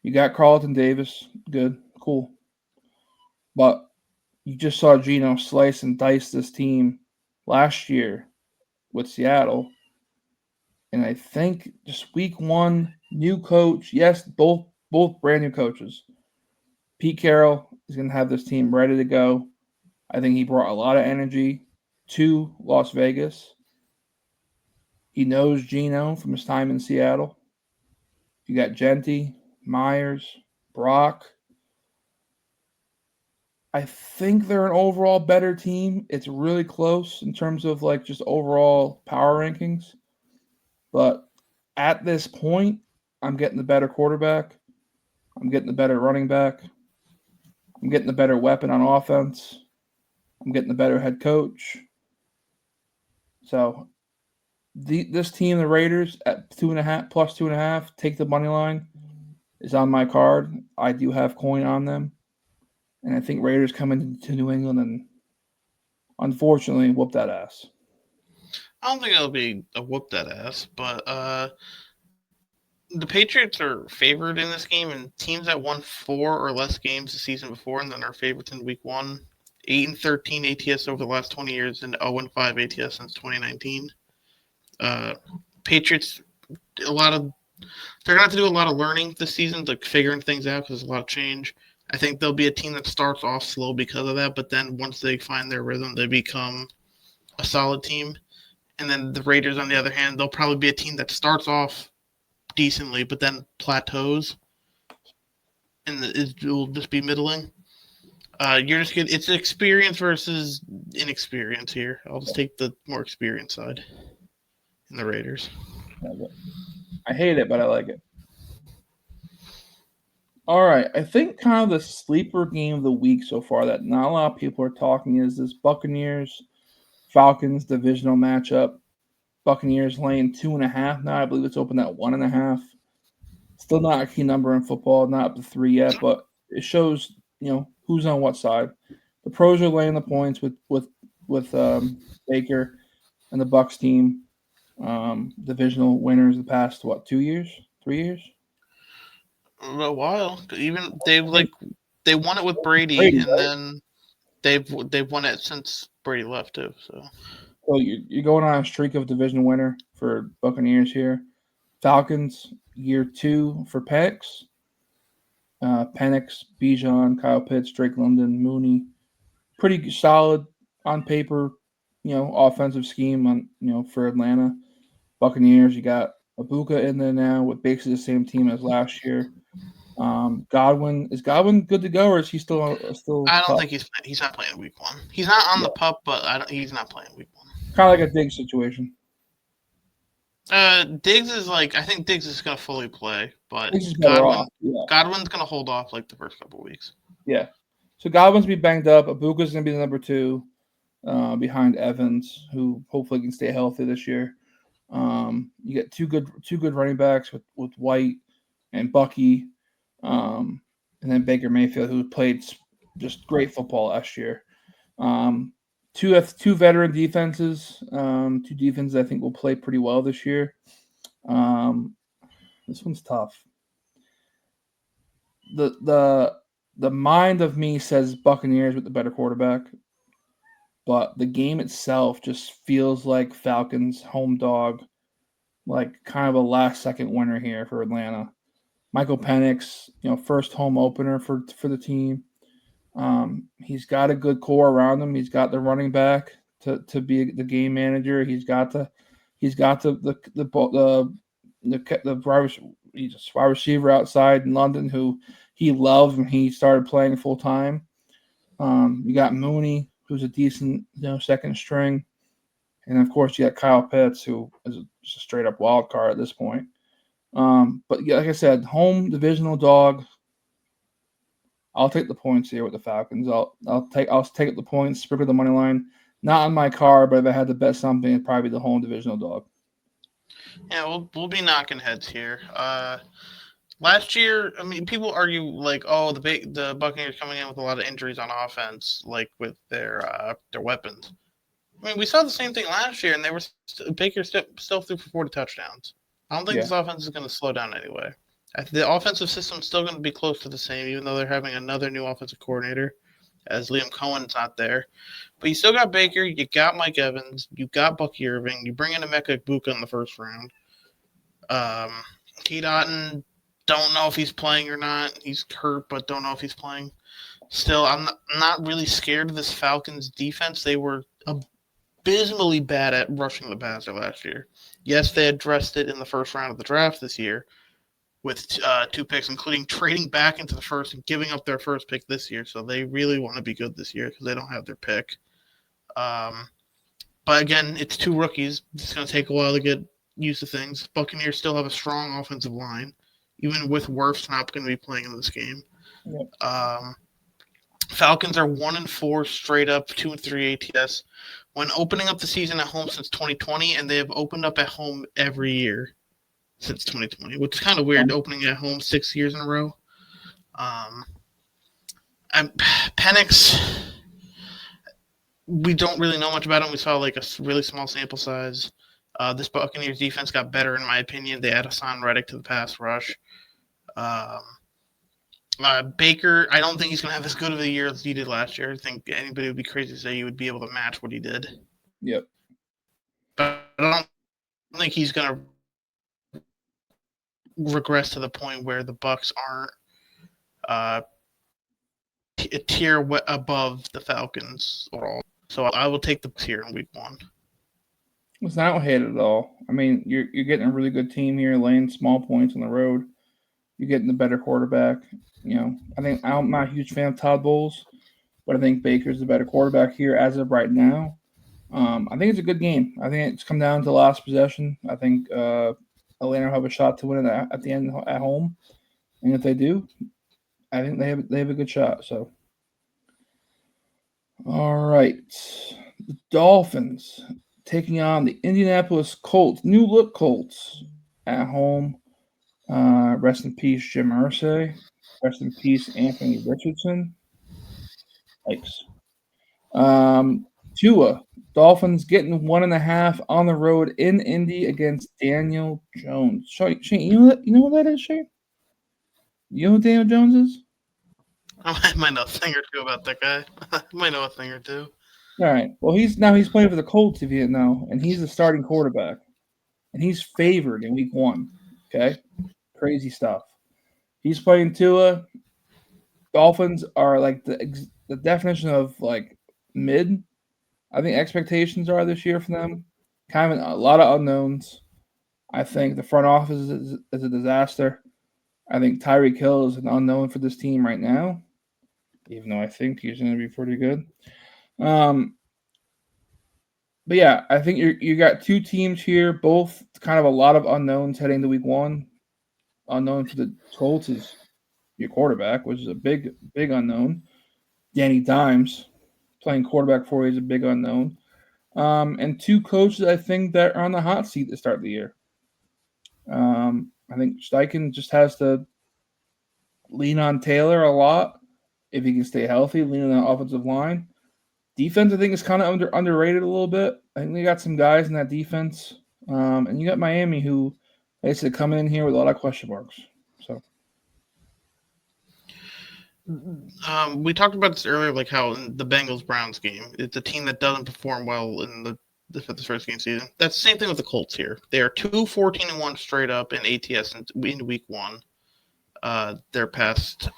You got Carlton Davis, good, cool. But you just saw Geno slice and dice this team last year with Seattle. And I think just week one, new coach. Yes, both brand new coaches. Pete Carroll is going to have this team ready to go. I think he brought a lot of energy to Las Vegas. He knows Geno from his time in Seattle. You got Genty, Myers, Brock. I think they're an overall better team. It's really close in terms of like just overall power rankings. But at this point, I'm getting the better quarterback. I'm getting the better running back. I'm getting the better weapon on offense. I'm getting the better head coach. So this team, the Raiders, at 2.5 plus 2.5, take the money line, is on my card. I do have coin on them, and I think Raiders come into New England and unfortunately whoop that ass. I don't think it'll be a whoop that ass, but the Patriots are favored in this game, and teams that won 4 or less games the season before and then are favorites in week one. 8-13 ATS over the last 20 years and 0-5 ATS since 2019. Patriots, a lot of they're gonna have to do a lot of learning this season, like figuring things out because there's a lot of change. I think they'll be a team that starts off slow because of that, but then once they find their rhythm, they become a solid team. And then the Raiders, on the other hand, they'll probably be a team that starts off decently, but then plateaus, and it will just be middling. You're just good. It's experience versus inexperience here. I'll just take the more experienced side in the Raiders. I hate it, but I like it. All right, I think kind of the sleeper game of the week so far that not a lot of people are talking is this Buccaneers Falcons divisional matchup. Buccaneers laying 2.5 now. I believe it's open at 1.5. Still not a key number in football, not up to 3 yet, but it shows who's on what side. The pros are laying the points with Baker and the Bucks team, divisional winners the past 2 years, 3 years. A while. Even I think they won it with Brady, Brady, and right? then they've won it since Brady left too. So So you're going on a streak of division winner for Buccaneers here. Falcons year 2 for Penix. Penix, Bijan, Kyle Pitts, Drake London, Mooney. Pretty solid on paper, offensive scheme for Atlanta. Buccaneers, you got Abuka in there now with basically the same team as last year. Godwin, is Godwin good to go, or is he still I don't pup? think he's not playing week one. He's not on Yeah, the pup, but he's not playing week one. kind of like a Diggs situation. Diggs is I think Diggs is gonna fully play, but Diggs is better off. Yeah, Godwin's gonna hold off like the first couple weeks. yeah. So Godwin's be banged up. Abuka's gonna be the number 2 behind Evans, who hopefully can stay healthy this year. You get two good running backs with White and Bucky, and then Baker Mayfield, who played just great football last year. Um, two veteran defenses, two defenses I think will play pretty well this year. Um, this one's tough. The mind of me says Buccaneers with the better quarterback, but the game itself just feels like Falcons home dog, like kind of a last second winner here for Atlanta. Michael Penix, first home opener for the team. He's got a good core around him. He's got the running back to be the game manager. He's got the wide receiver outside in London who he loved when he started playing full time. You got Mooney, who's a decent second string, and of course you got Kyle Pitts, who is just a straight up wild card at this point. But yeah, like I said, home divisional dog. I'll take the points here with the Falcons. I'll take the points, sprinkle the money line. Not on my card, but if I had to bet something, it'd probably be the home divisional dog. Yeah, we'll be knocking heads here. Last year, I mean, people argue oh, the Buccaneers coming in with a lot of injuries on offense, with their weapons. I mean, we saw the same thing last year, and Baker still threw for 40 touchdowns. I don't think Yeah, this offense is going to slow down anyway. The offensive system is still going to be close to the same, even though they're having another new offensive coordinator, as Liam Cohen's not there. But you still got Baker, you got Mike Evans, you got Bucky Irving, you bring in Emeka Egbuka in the first round. Keith Otten, don't know if he's playing or not. He's hurt, but don't know if he's playing. Still, I'm not really scared of this Falcons defense. They were abysmally bad at rushing the passer last year. Yes, they addressed it in the first round of the draft this year with 2 picks, including trading back into the first and giving up their first pick this year. So they really want to be good this year because they don't have their pick. But again, it's 2 rookies. It's going to take a while to get used to things. Buccaneers still have a strong offensive line, even with Wirfs not going to be playing in this game. yeah. Falcons are 1-4 straight up, 2-3 ATS. When opening up the season at home since 2020, and they have opened up at home every year since 2020, which is kind of weird, opening at home 6 years in a row. Penix, we don't really know much about him. We saw a really small sample size. This Buccaneers defense got better, in my opinion. They add Hassan Reddick to the pass rush. Baker, I don't think he's going to have as good of a year as he did last year. I think anybody would be crazy to say he would be able to match what he did. Yep. But I don't think he's going to regress to the point where the Bucks aren't a tier above the Falcons overall. So I will take the Bucks here in week 1. Listen, I don't hate it at all. I mean, you're getting a really good team here, laying small points on the road. You're getting the better quarterback. I think I'm not a huge fan of Todd Bowles. but I think Baker's the better quarterback here as of right now. I think it's a good game. I think it's come down to last possession. I think Atlanta will have a shot to win it at the end at home, and if they do, I think they have a good shot. So, all right, the Dolphins taking on the Indianapolis Colts, new look Colts at home. Rest in peace, Jim Irsay. Rest in peace, Anthony Richardson. Yikes. Tua, Dolphins getting 1.5 on the road in Indy against Daniel Jones. Shane, you know what that is, Shane? You know who Daniel Jones is? I might know a thing or two about that guy. I might know a thing or two. All right. Well, he's playing for the Colts, if you didn't know, and he's the starting quarterback, and he's favored in Week 1. Okay, crazy stuff. He's playing Tua. Dolphins are like the definition of like mid. I think expectations are this year for them. Kind of a lot of unknowns. I think the front office is a disaster. I think Tyreek Hill is an unknown for this team right now, even though I think he's going to be pretty good. Um, but yeah, I think you got two teams here, both kind of a lot of unknowns heading to Week 1. Unknown for the Colts is your quarterback, which is a big unknown. Danny Dimes playing quarterback for you is a big unknown. And two coaches I think that are on the hot seat to start the year. I think Steichen just has to lean on Taylor a lot if he can stay healthy, lean on the offensive line. Defense, I think, is kind of underrated a little bit. I think they got some guys in that defense. And you got Miami who basically coming in here with a lot of question marks. So We talked about this earlier, like how in the Bengals Browns game, it's a team that doesn't perform well in the first game season. That's the same thing with the Colts here. They are 2-14-1 straight up in ATS in Week 1. Their past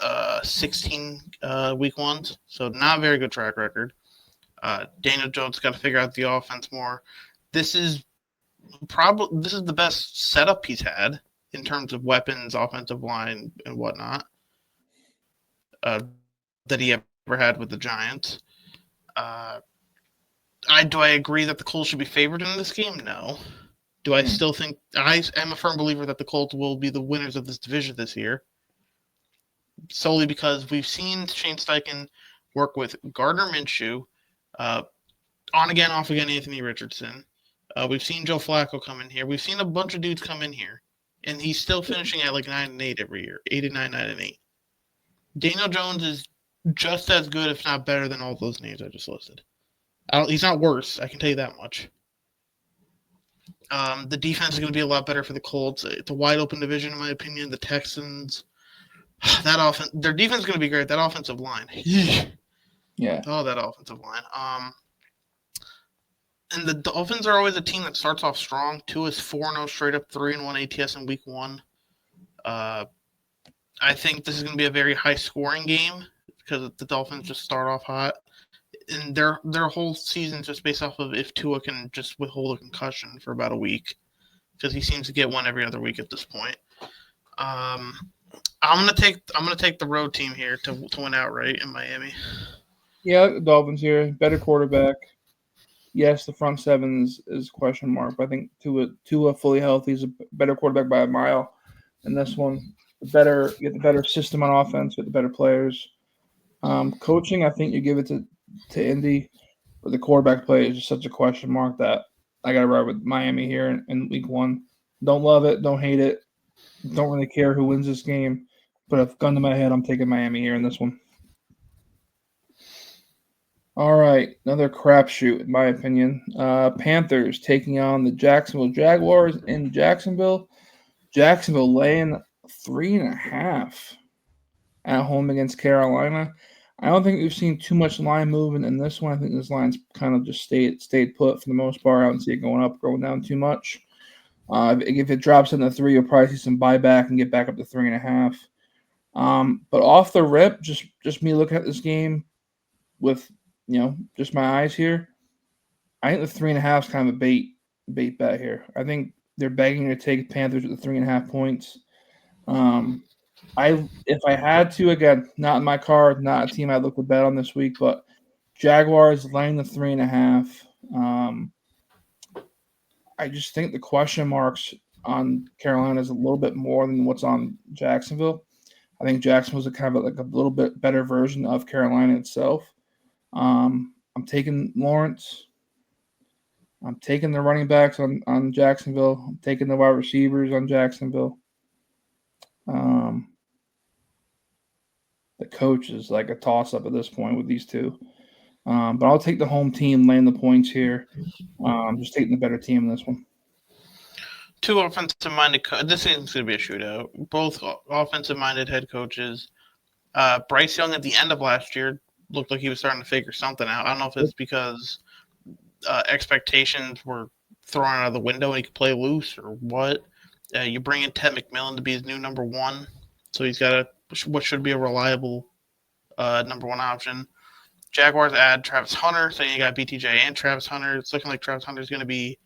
16 Week 1s, so not a very good track record. Daniel Jones got to figure out the offense more. This is the best setup he's had in terms of weapons, offensive line, and whatnot. That he ever had with the Giants. Do I agree that the Colts should be favored in this game? No. Do I still think I am a firm believer that the Colts will be the winners of this division this year? Solely because we've seen Shane Steichen work with Gardner Minshew, on again, off again, Anthony Richardson. We've seen Joe Flacco come in here. We've seen a bunch of dudes come in here, and he's still finishing at like 9-8 every year, 8-9, 9-8. Daniel Jones is just as good, if not better, than all those names I just listed. He's not worse, I can tell you that much. The defense is going to be a lot better for the Colts. It's a wide open division, in my opinion. The Texans, their defense is going to be great. That offensive line, yeah. Oh, that offensive line. And the Dolphins are always a team that starts off strong. 2 is 4-0 straight up, 3-1 ATS in Week 1. I think this is going to be a very high-scoring game because the Dolphins just start off hot. And their whole season is just based off of if Tua can just withhold a concussion for about a week, because he seems to get one every other week at this point. I'm gonna take the road team here to win outright in Miami. Yeah, the Dolphins here, better quarterback. Yes, the front seven is question mark, but I think Tua fully healthy is a better quarterback by a mile. And this one, you get the better system on offense, get the better players. Coaching, I think you give it to Indy, but the quarterback play is just such a question mark that I got to ride with Miami here in Week 1. Don't love it, don't hate it, don't really care who wins this game, but if gun to my head, I'm taking Miami here in this one. All right, another crapshoot in my opinion. Panthers taking on the Jacksonville Jaguars in Jacksonville. Jacksonville laying 3.5 at home against Carolina. I don't think we've seen too much line movement in this one. I think this line's kind of just stayed put for the most part. I don't see it going up, going down too much. If it drops into 3, you'll probably see some buyback and get back up to 3.5. But off the rip, just me looking at this game with just my eyes here, I think the 3.5 is kind of a bait bet here. I think they're begging to take Panthers with the 3.5 points. If I had to, again, not in my card, not a team I look to bet on this week, but Jaguars laying the 3.5. I just think the question marks on Carolina is a little bit more than what's on Jacksonville. I think Jacksonville's a kind of like a little bit better version of Carolina itself. I'm taking Lawrence. I'm taking the running backs on Jacksonville. I'm taking the wide receivers on Jacksonville. Um, the coach is like a toss up at this point with these two. But I'll take the home team laying the points here. Just taking the better team in this one. Two offensive-minded. This seems to be a shootout. Both offensive-minded head coaches. Bryce Young at the end of last year looked like he was starting to figure something out. I don't know if it's because expectations were thrown out of the window and he could play loose or what. You bring in Ted McMillan to be his new number one, so he's got what should be a reliable number one option. Jaguars add Travis Hunter, so you got BTJ and Travis Hunter. It's looking like Travis Hunter is going to be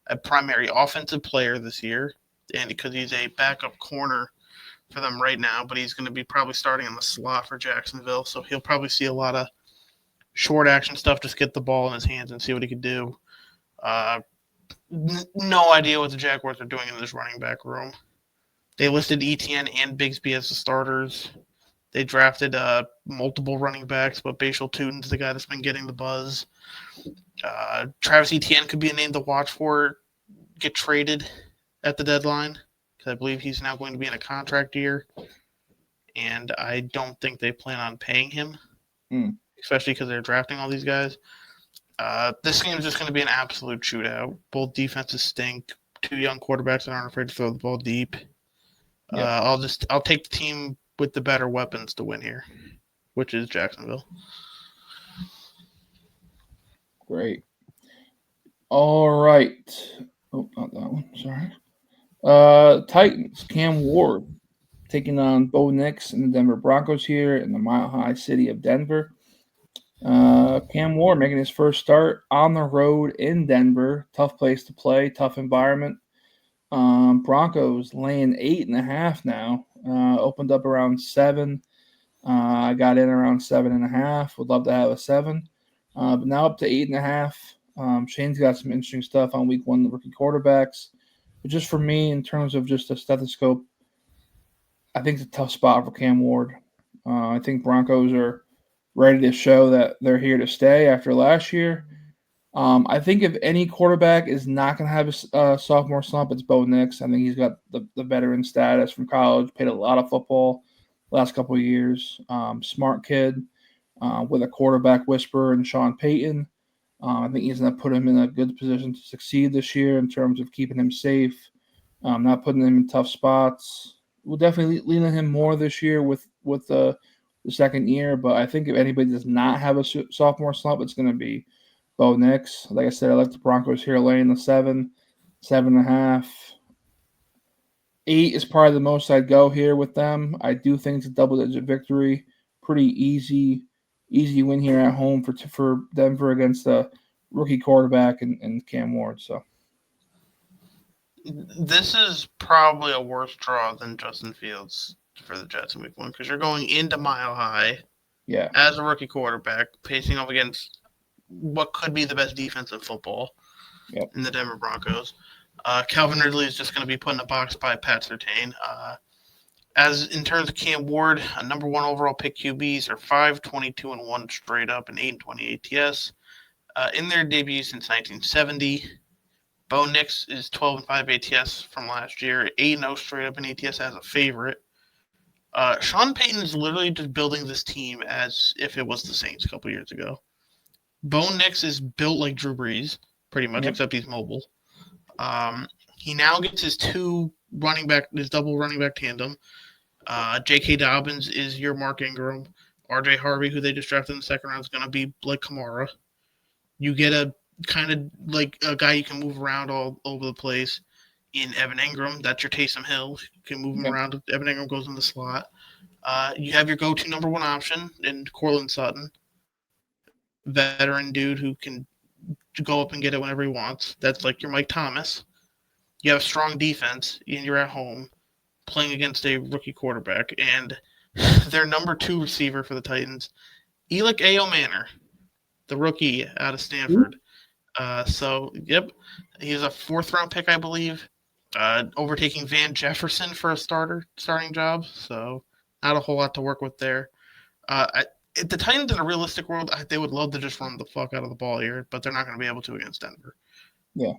a primary offensive player this year, and because he's a backup corner for them right now, but he's going to be probably starting in the slot for Jacksonville, so he'll probably see a lot of short action stuff, just get the ball in his hands and see what he could do. No idea what the Jaguars are doing in this running back room. They listed Etienne and Bigsby as the starters. They drafted multiple running backs, but Bashal Tutin's the guy that's been getting the buzz. Travis Etienne could be a name to watch for, get traded at the deadline, because I believe he's now going to be in a contract year, and I don't think they plan on paying him, especially because they're drafting all these guys. This game is just going to be an absolute shootout. Both defenses stink. Two young quarterbacks that aren't afraid to throw the ball deep. Yeah. I'll take the team with the better weapons to win here, which is Jacksonville. Great. All right. Oh, not that one. Sorry. Titans, Cam Ward taking on Bo Nix and the Denver Broncos here in the Mile High city of Denver. Cam Ward making his first start on the road in Denver. Tough place to play, tough environment. Broncos laying 8.5 now. Opened up around 7. I got in around 7.5. Would love to have a 7. But now up to 8.5. Shane's got some interesting stuff on week 1, the rookie quarterbacks. But just for me, in terms of just a stethoscope, I think it's a tough spot for Cam Ward. I think Broncos are ready to show that they're here to stay after last year. I think if any quarterback is not going to have a sophomore slump, it's Bo Nix. I think he's got the veteran status from college, played a lot of football last couple of years. Smart kid with a quarterback whisperer in Sean Payton. I think he's going to put him in a good position to succeed this year in terms of keeping him safe, not putting him in tough spots. We'll definitely lean on him more this year with the second year, but I think if anybody does not have a sophomore slump, it's going to be Bo Nix. Like I said, I like the Broncos here laying the 7, 7.5. 8 is probably the most I'd go here with them. I do think it's a double-digit victory. Pretty easy win here at home for Denver against a rookie quarterback and Cam Ward. So this is probably a worse draw than Justin Fields for the Jets in week 1, because you're going into Mile High as a rookie quarterback, facing up against what could be the best defense in football in the Denver Broncos. Calvin Ridley is just going to be put in a box by Pat Surtain. As in terms of Cam Ward, a number 1 overall pick QBs are 5-22-1 straight up and 8-20 ATS. In their debut since 1970, Bo Nix is 12-5 ATS from last year, 8-0 straight up in ATS as a favorite. Sean Payton is literally just building this team as if it was the Saints a couple years ago. Bo Nix is built like Drew Brees, pretty much, except he's mobile. He now gets his double running back tandem. J.K. Dobbins is your Mark Ingram. R.J. Harvey, who they just drafted in the second round, is going to be like Kamara. You get a kind of like a guy you can move around all over the place in Evan Ingram. That's your Taysom Hill. You can move him around. Evan Ingram goes in the slot. You have your go-to number 1 option in Courtland Sutton, veteran dude who can go up and get it whenever he wants. That's like your Mike Thomas. You have a strong defense, and you're at home. playing against a rookie quarterback, and their number 2 receiver for the Titans, Elick Manor, the rookie out of Stanford. Yep, he's a 4th-round pick, I believe, overtaking Van Jefferson for a starting job. So not a whole lot to work with there. If the Titans in a realistic world, they would love to just run the fuck out of the ball here, but they're not going to be able to against Denver. Yeah.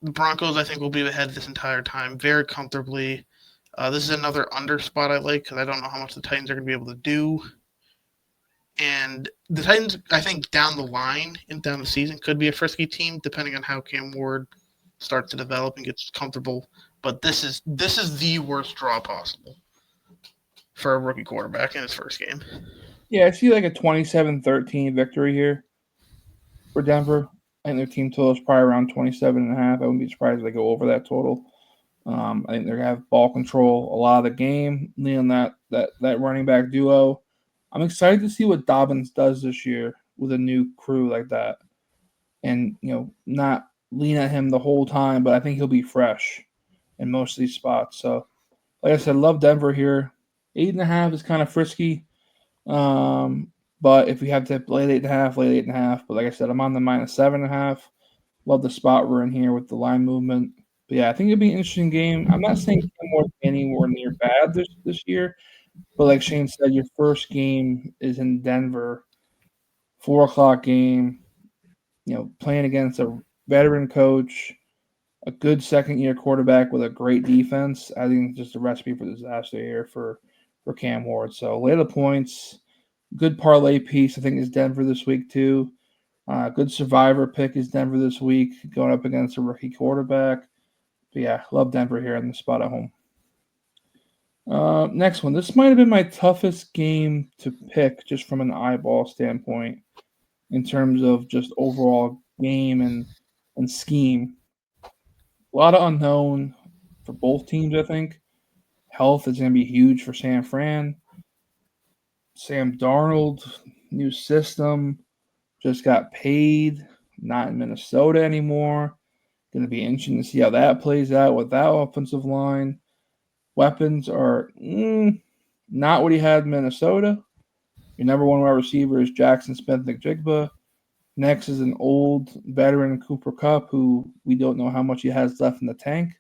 The Broncos, I think, will be ahead this entire time very comfortably. This is another under spot I like because I don't know how much the Titans are going to be able to do. And the Titans, I think, down the line and down the season could be a frisky team depending on how Cam Ward starts to develop and gets comfortable. But this is the worst draw possible for a rookie quarterback in his first game. Yeah, I see like a 27-13 victory here for Denver. I think their team total is probably around 27.5. I wouldn't be surprised if they go over that total. I think they're gonna have ball control a lot of the game, lean on that running back duo. I'm excited to see what Dobbins does this year with a new crew like that, and not lean at him the whole time. But I think he'll be fresh in most of these spots. So, like I said, love Denver here. 8.5 is kind of frisky. But if we have to lay 8.5, lay 8.5. But like I said, I'm on the -7.5. Love the spot we're in here with the line movement. But yeah, I think it'll be an interesting game. I'm not saying Kenmore anywhere near bad this year, but like Shane said, your first game is in Denver, 4 o'clock game. Playing against a veteran coach, a good second-year quarterback with a great defense. I think it's just a recipe for disaster here for Cam Ward. So lay the points. Good parlay piece, I think, is Denver this week too. Good survivor pick is Denver this week, going up against a rookie quarterback. But yeah, love Denver here in the spot at home. Next one. This might have been my toughest game to pick just from an eyeball standpoint in terms of just overall game and scheme. A lot of unknown for both teams, I think. Health is going to be huge for San Fran. Sam Darnold, new system, just got paid, not in Minnesota anymore. Going to be interesting to see how that plays out with that offensive line. Weapons are not what he had in Minnesota. Your number 1 wide receiver is Jackson Smith-Njigba. Next is an old veteran Cooper Kupp, who we don't know how much he has left in the tank.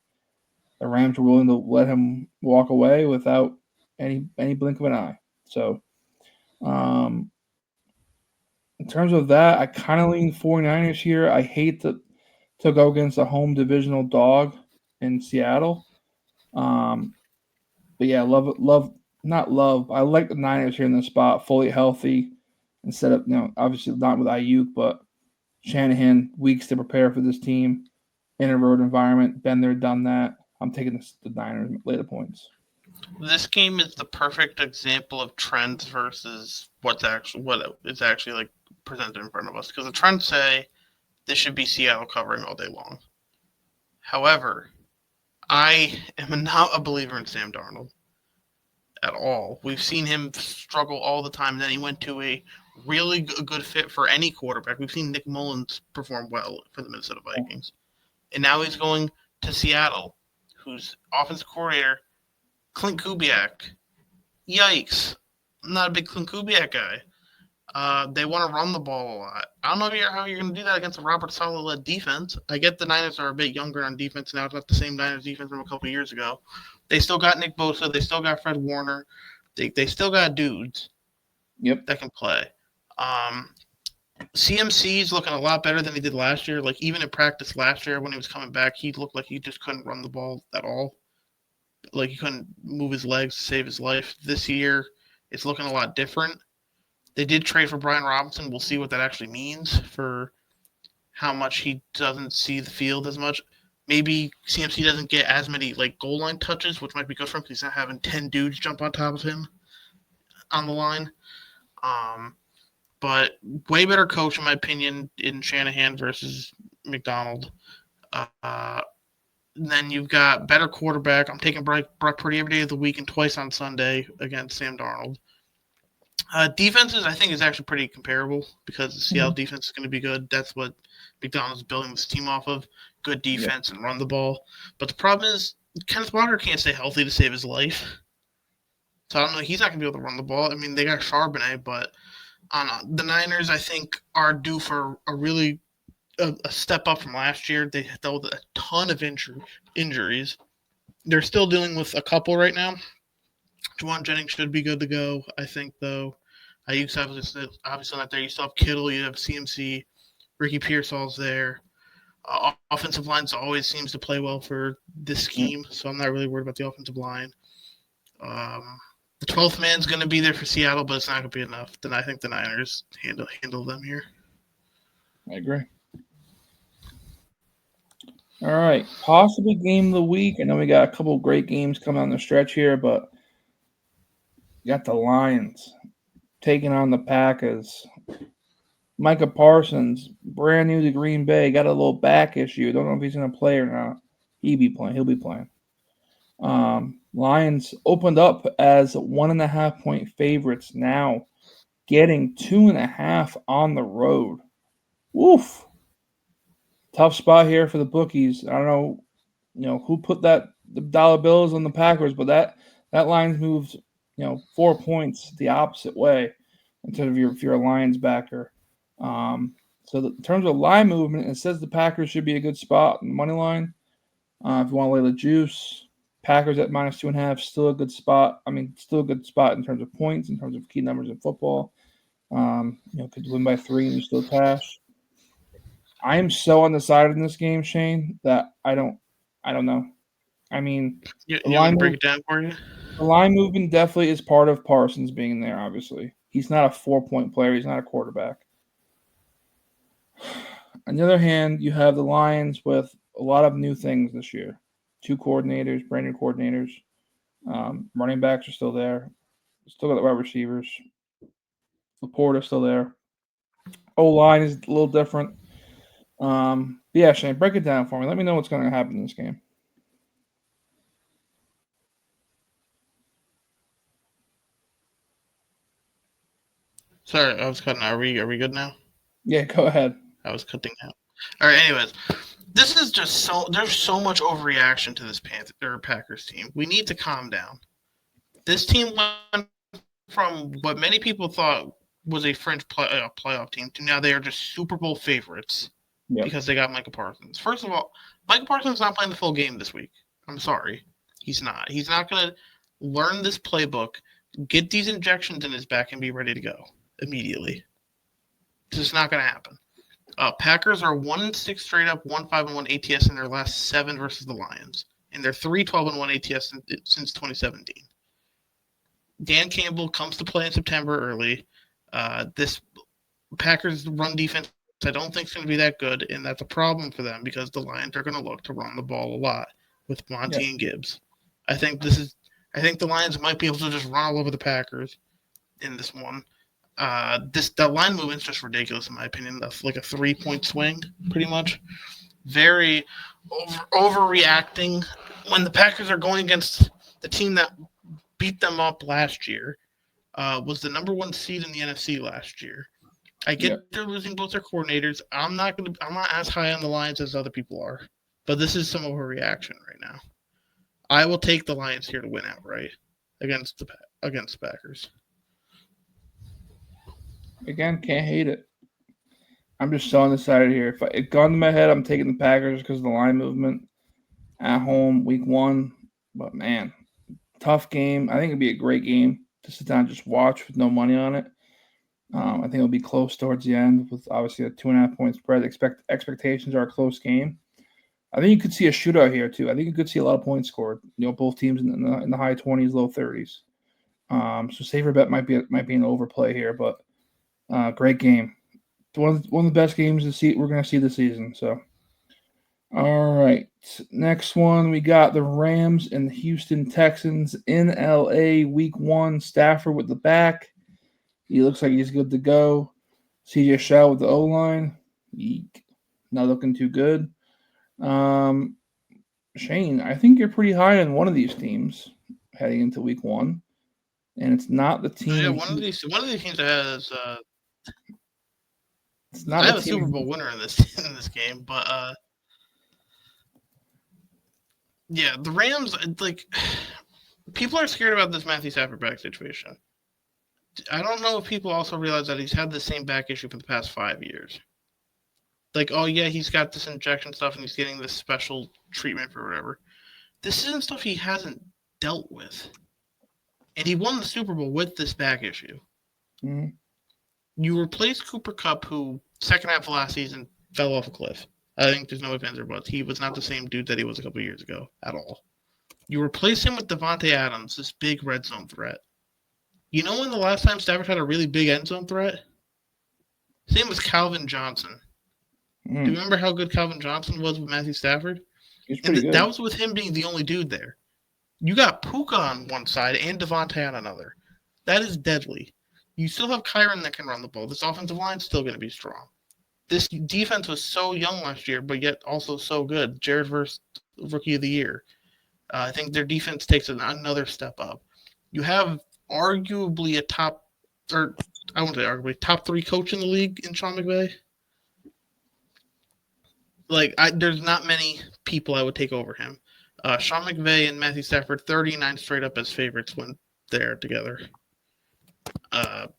The Rams are willing to let him walk away without any blink of an eye. So, in terms of that, I kind of lean 49ers here. I hate to go against a home divisional dog in Seattle. But yeah, not love. I like the Niners here in the spot, fully healthy, instead of obviously not with Ayuk, but Shanahan, weeks to prepare for this team in a road environment. Been there, done that. I'm taking the Niners later points. This game is the perfect example of trends versus what is actually like presented in front of us. Because the trends say this should be Seattle covering all day long. However, I am not a believer in Sam Darnold at all. We've seen him struggle all the time. Then he went to a really good fit for any quarterback. We've seen Nick Mullins perform well for the Minnesota Vikings. And now he's going to Seattle, whose offensive coordinator, Clint Kubiak. Yikes. I'm not a big Clint Kubiak guy. They want to run the ball a lot. I don't know how you're going to do that against a Robert Saleh-led defense. I get the Niners are a bit younger on defense now. It's not the same Niners defense from a couple of years ago. They still got Nick Bosa. They still got Fred Warner. They still got dudes that can play. CMC's looking a lot better than he did last year. Like, even in practice last year when he was coming back, he looked like he just couldn't run the ball at all. Like, he couldn't move his legs to save his life. This year, it's looking a lot different. They did trade for Brian Robinson. We'll see what that actually means for how much he doesn't see the field as much. Maybe CMC doesn't get as many goal line touches, which might be good for him because he's not having 10 dudes jump on top of him on the line. But way better coach, in my opinion, in Shanahan versus McDonald. Then you've got better quarterback. I'm taking Brock Purdy every day of the week and twice on Sunday against Sam Darnold. Defenses, I think, is actually pretty comparable because the Seattle defense is going to be good. That's what McDonald's building this team off of, good defense and run the ball. But the problem is Kenneth Walker can't stay healthy to save his life. So I don't know. He's not going to be able to run the ball. I mean, they got Charbonnet, but I don't know. The Niners, I think, are due for a step up from last year. They dealt with a ton of injuries. They're still dealing with a couple right now. Juwan Jennings should be good to go, I think, though. Ayuk's obviously not there. You still have Kittle, you have CMC, Ricky Pearsall's there. Offensive lines always seems to play well for this scheme, so I'm not really worried about the offensive line. The 12th man's going to be there for Seattle, but it's not going to be enough. Then I think the Niners handle them here. I agree. All right, possibly game of the week. I know we got a couple great games coming on the stretch here, but you got the Lions taking on the Packers. Micah Parsons, brand new to Green Bay, got a little back issue. Don't know if he's going to play or not. He'll be playing. Lions opened up as 1.5 point favorites, now getting 2.5 on the road. Woof. Tough spot here for the bookies. I don't know, who put the dollar bills on the Packers, but that line's moved, 4 points the opposite way instead of if you're a Lions backer. In terms of line movement, it says the Packers should be a good spot in the money line. If you want to lay the juice, Packers at -2.5, still a good spot. I mean, still a good spot in terms of points, in terms of key numbers in football. Could you win by 3 and you still cash? I am so undecided in this game, Shane, that I don't know. I mean, You the want me line to break move, it down for you? the line movement definitely is part of Parsons being there. Obviously, he's not a 4 point player. He's not a quarterback. On the other hand, you have the Lions with a lot of new things this year. 2 coordinators, brand new coordinators. Running backs are still there. Still got the wide receivers. Laporta's still there. O line is a little different. Yeah, Shane, break it down for me. Let me know what's going to happen in this game. Sorry, I was cutting. Are we good now? Yeah, go ahead. I was cutting out. All right. Anyways, this is just there's so much overreaction to this Packers team. We need to calm down. This team went from what many people thought was a fringe playoff team to now they are just Super Bowl favorites because they got Micah Parsons. First of all, Micah Parsons is not playing the full game this week. I'm sorry. He's not. He's not going to learn this playbook, get these injections in his back, and be ready to go immediately. This is not going to happen. Packers are 1-6 straight up, 1-5-1 ATS in their last 7 versus the Lions, and they're 3-12-1 ATS since 2017. Dan Campbell comes to play in September early. This Packers run defense, I don't think is going to be that good, and that's a problem for them because the Lions are going to look to run the ball a lot with Monty and Gibbs. I think the Lions might be able to just run all over the Packers in this one. The line movement's just ridiculous in my opinion. That's like a 3-point swing, pretty much. Very overreacting when the Packers are going against the team that beat them up last year. Was the number 1 seed in the NFC last year. I get they're losing both their coordinators. I'm not as high on the Lions as other people are, but this is some overreaction right now. I will take the Lions here to win outright against the Packers. Again, can't hate it. I'm just so undecided here. If it gone to my head, I'm taking the Packers because of the line movement at home, week 1. But man, tough game. I think it'd be a great game to sit down and just watch with no money on it. I think it'll be close towards the end with obviously a 2.5 point spread. Expectations are a close game. I think you could see a shootout here too. I think you could see a lot of points scored. Both teams in the high 20s, low 30s. So safer bet might be an overplay here, but great game. One of the best games we're going to see this season. So, all right, next one we got the Rams and the Houston Texans in LA, Week 1. Stafford with the back. He looks like he's good to go. CJ Stroud with the O line. Not looking too good. Shane, I think you're pretty high on one of these teams heading into Week 1, and it's not the team. Yeah, one of these teams has. It's not I have the a team. Super Bowl winner in this game, but Yeah, the Rams, like, people are scared about this Matthew Stafford back situation. I don't know if people also realize that he's had the same back issue for the past 5 years. Like, oh yeah, he's got this injection stuff and he's getting this special treatment for whatever. This isn't stuff he hasn't dealt with. And he won the Super Bowl with this back issue. Mm-hmm. You replace Cooper Kupp, who second half of last season fell off a cliff. I think there's no ifs, ands, or buts. He was not the same dude that he was a couple of years ago at all. You replace him with Devontae Adams, this big red zone threat. You know when the last time Stafford had a really big end zone threat? Same was Calvin Johnson. Mm-hmm. Do you remember how good Calvin Johnson was with Matthew Stafford? He's pretty good. That was with him being the only dude there. You got Puka on one side and Devontae on another. That is deadly. You still have Kyron that can run the ball. This offensive line's still going to be strong. This defense was so young last year, but yet also so good. Jared Verse, Rookie of the Year. I think their defense takes another step up. You have arguably a top, or I won't say arguably, top 3 coach in the league in Sean McVay. Like, there's not many people I would take over him. Sean McVay and Matthew Stafford, 39 straight up as favorites when they're together.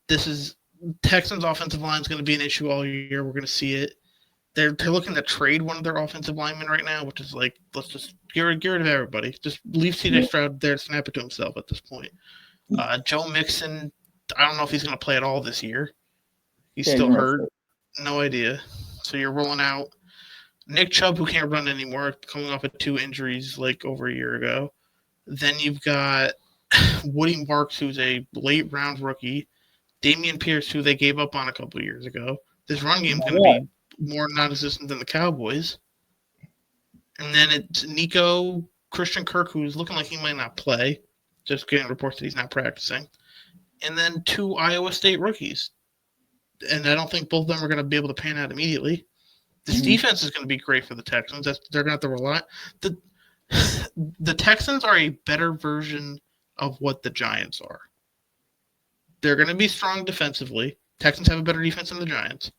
This is Texans' offensive line is going to be an issue all year. We're going to see it. They're looking to trade one of their offensive linemen right now, which is like, let's just get rid of everybody. Just leave C.J. Stroud there to snap it to himself at this point. Joe Mixon, I don't know if he's going to play at all this year. He's still hurt. No idea. So you're rolling out Nick Chubb, who can't run anymore, coming off of 2 injuries like over a year ago. Then you've got Woody Marks, who's a late round rookie. Damian Pierce, who they gave up on a couple years ago. This run game is going to be more non-existent than the Cowboys. And then it's Christian Kirk, who's looking like he might not play. Just getting reports that he's not practicing. And then 2 Iowa State rookies. And I don't think both of them are going to be able to pan out immediately. This defense is going to be great for the Texans. They're going to have to rely. The Texans are a better version of what the Giants are. They're going to be strong defensively. Texans have a better defense than the Giants.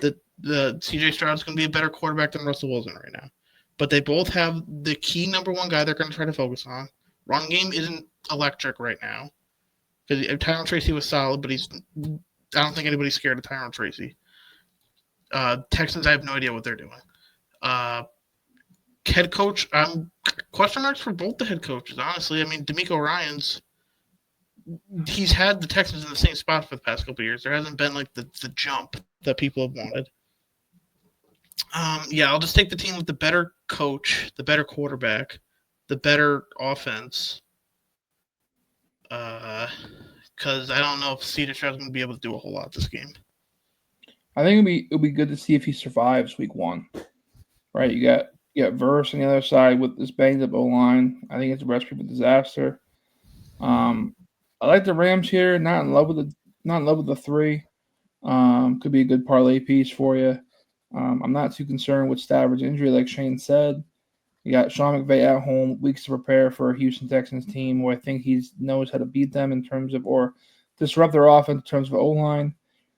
The C.J. Stroud is going to be a better quarterback than Russell Wilson right now. But they both have the key number 1 guy they're going to try to focus on. Run game isn't electric right now. Because Tyron Tracy was solid, but I don't think anybody's scared of Tyron Tracy. Texans, I have no idea what they're doing. Head coach, question marks for both the head coaches, honestly. I mean, DeMeco Ryans, he's had the Texans in the same spot for the past couple of years. There hasn't been like the jump that people have wanted. I'll just take the team with the better coach, the better quarterback, the better offense. Because I don't know if C.J. Stroud's going to be able to do a whole lot this game. I think it'll be good to see if he survives week 1. Right, you got Verse on the other side with this banged up O-line. I think it's a recipe for disaster. I like the Rams here. Not in love with the 3. Could be a good parlay piece for you. I'm not too concerned with Stafford's injury, like Shane said. You got Sean McVay at home, weeks to prepare for a Houston Texans team where I think he knows how to beat them in terms of, or disrupt their offense in terms of O-line.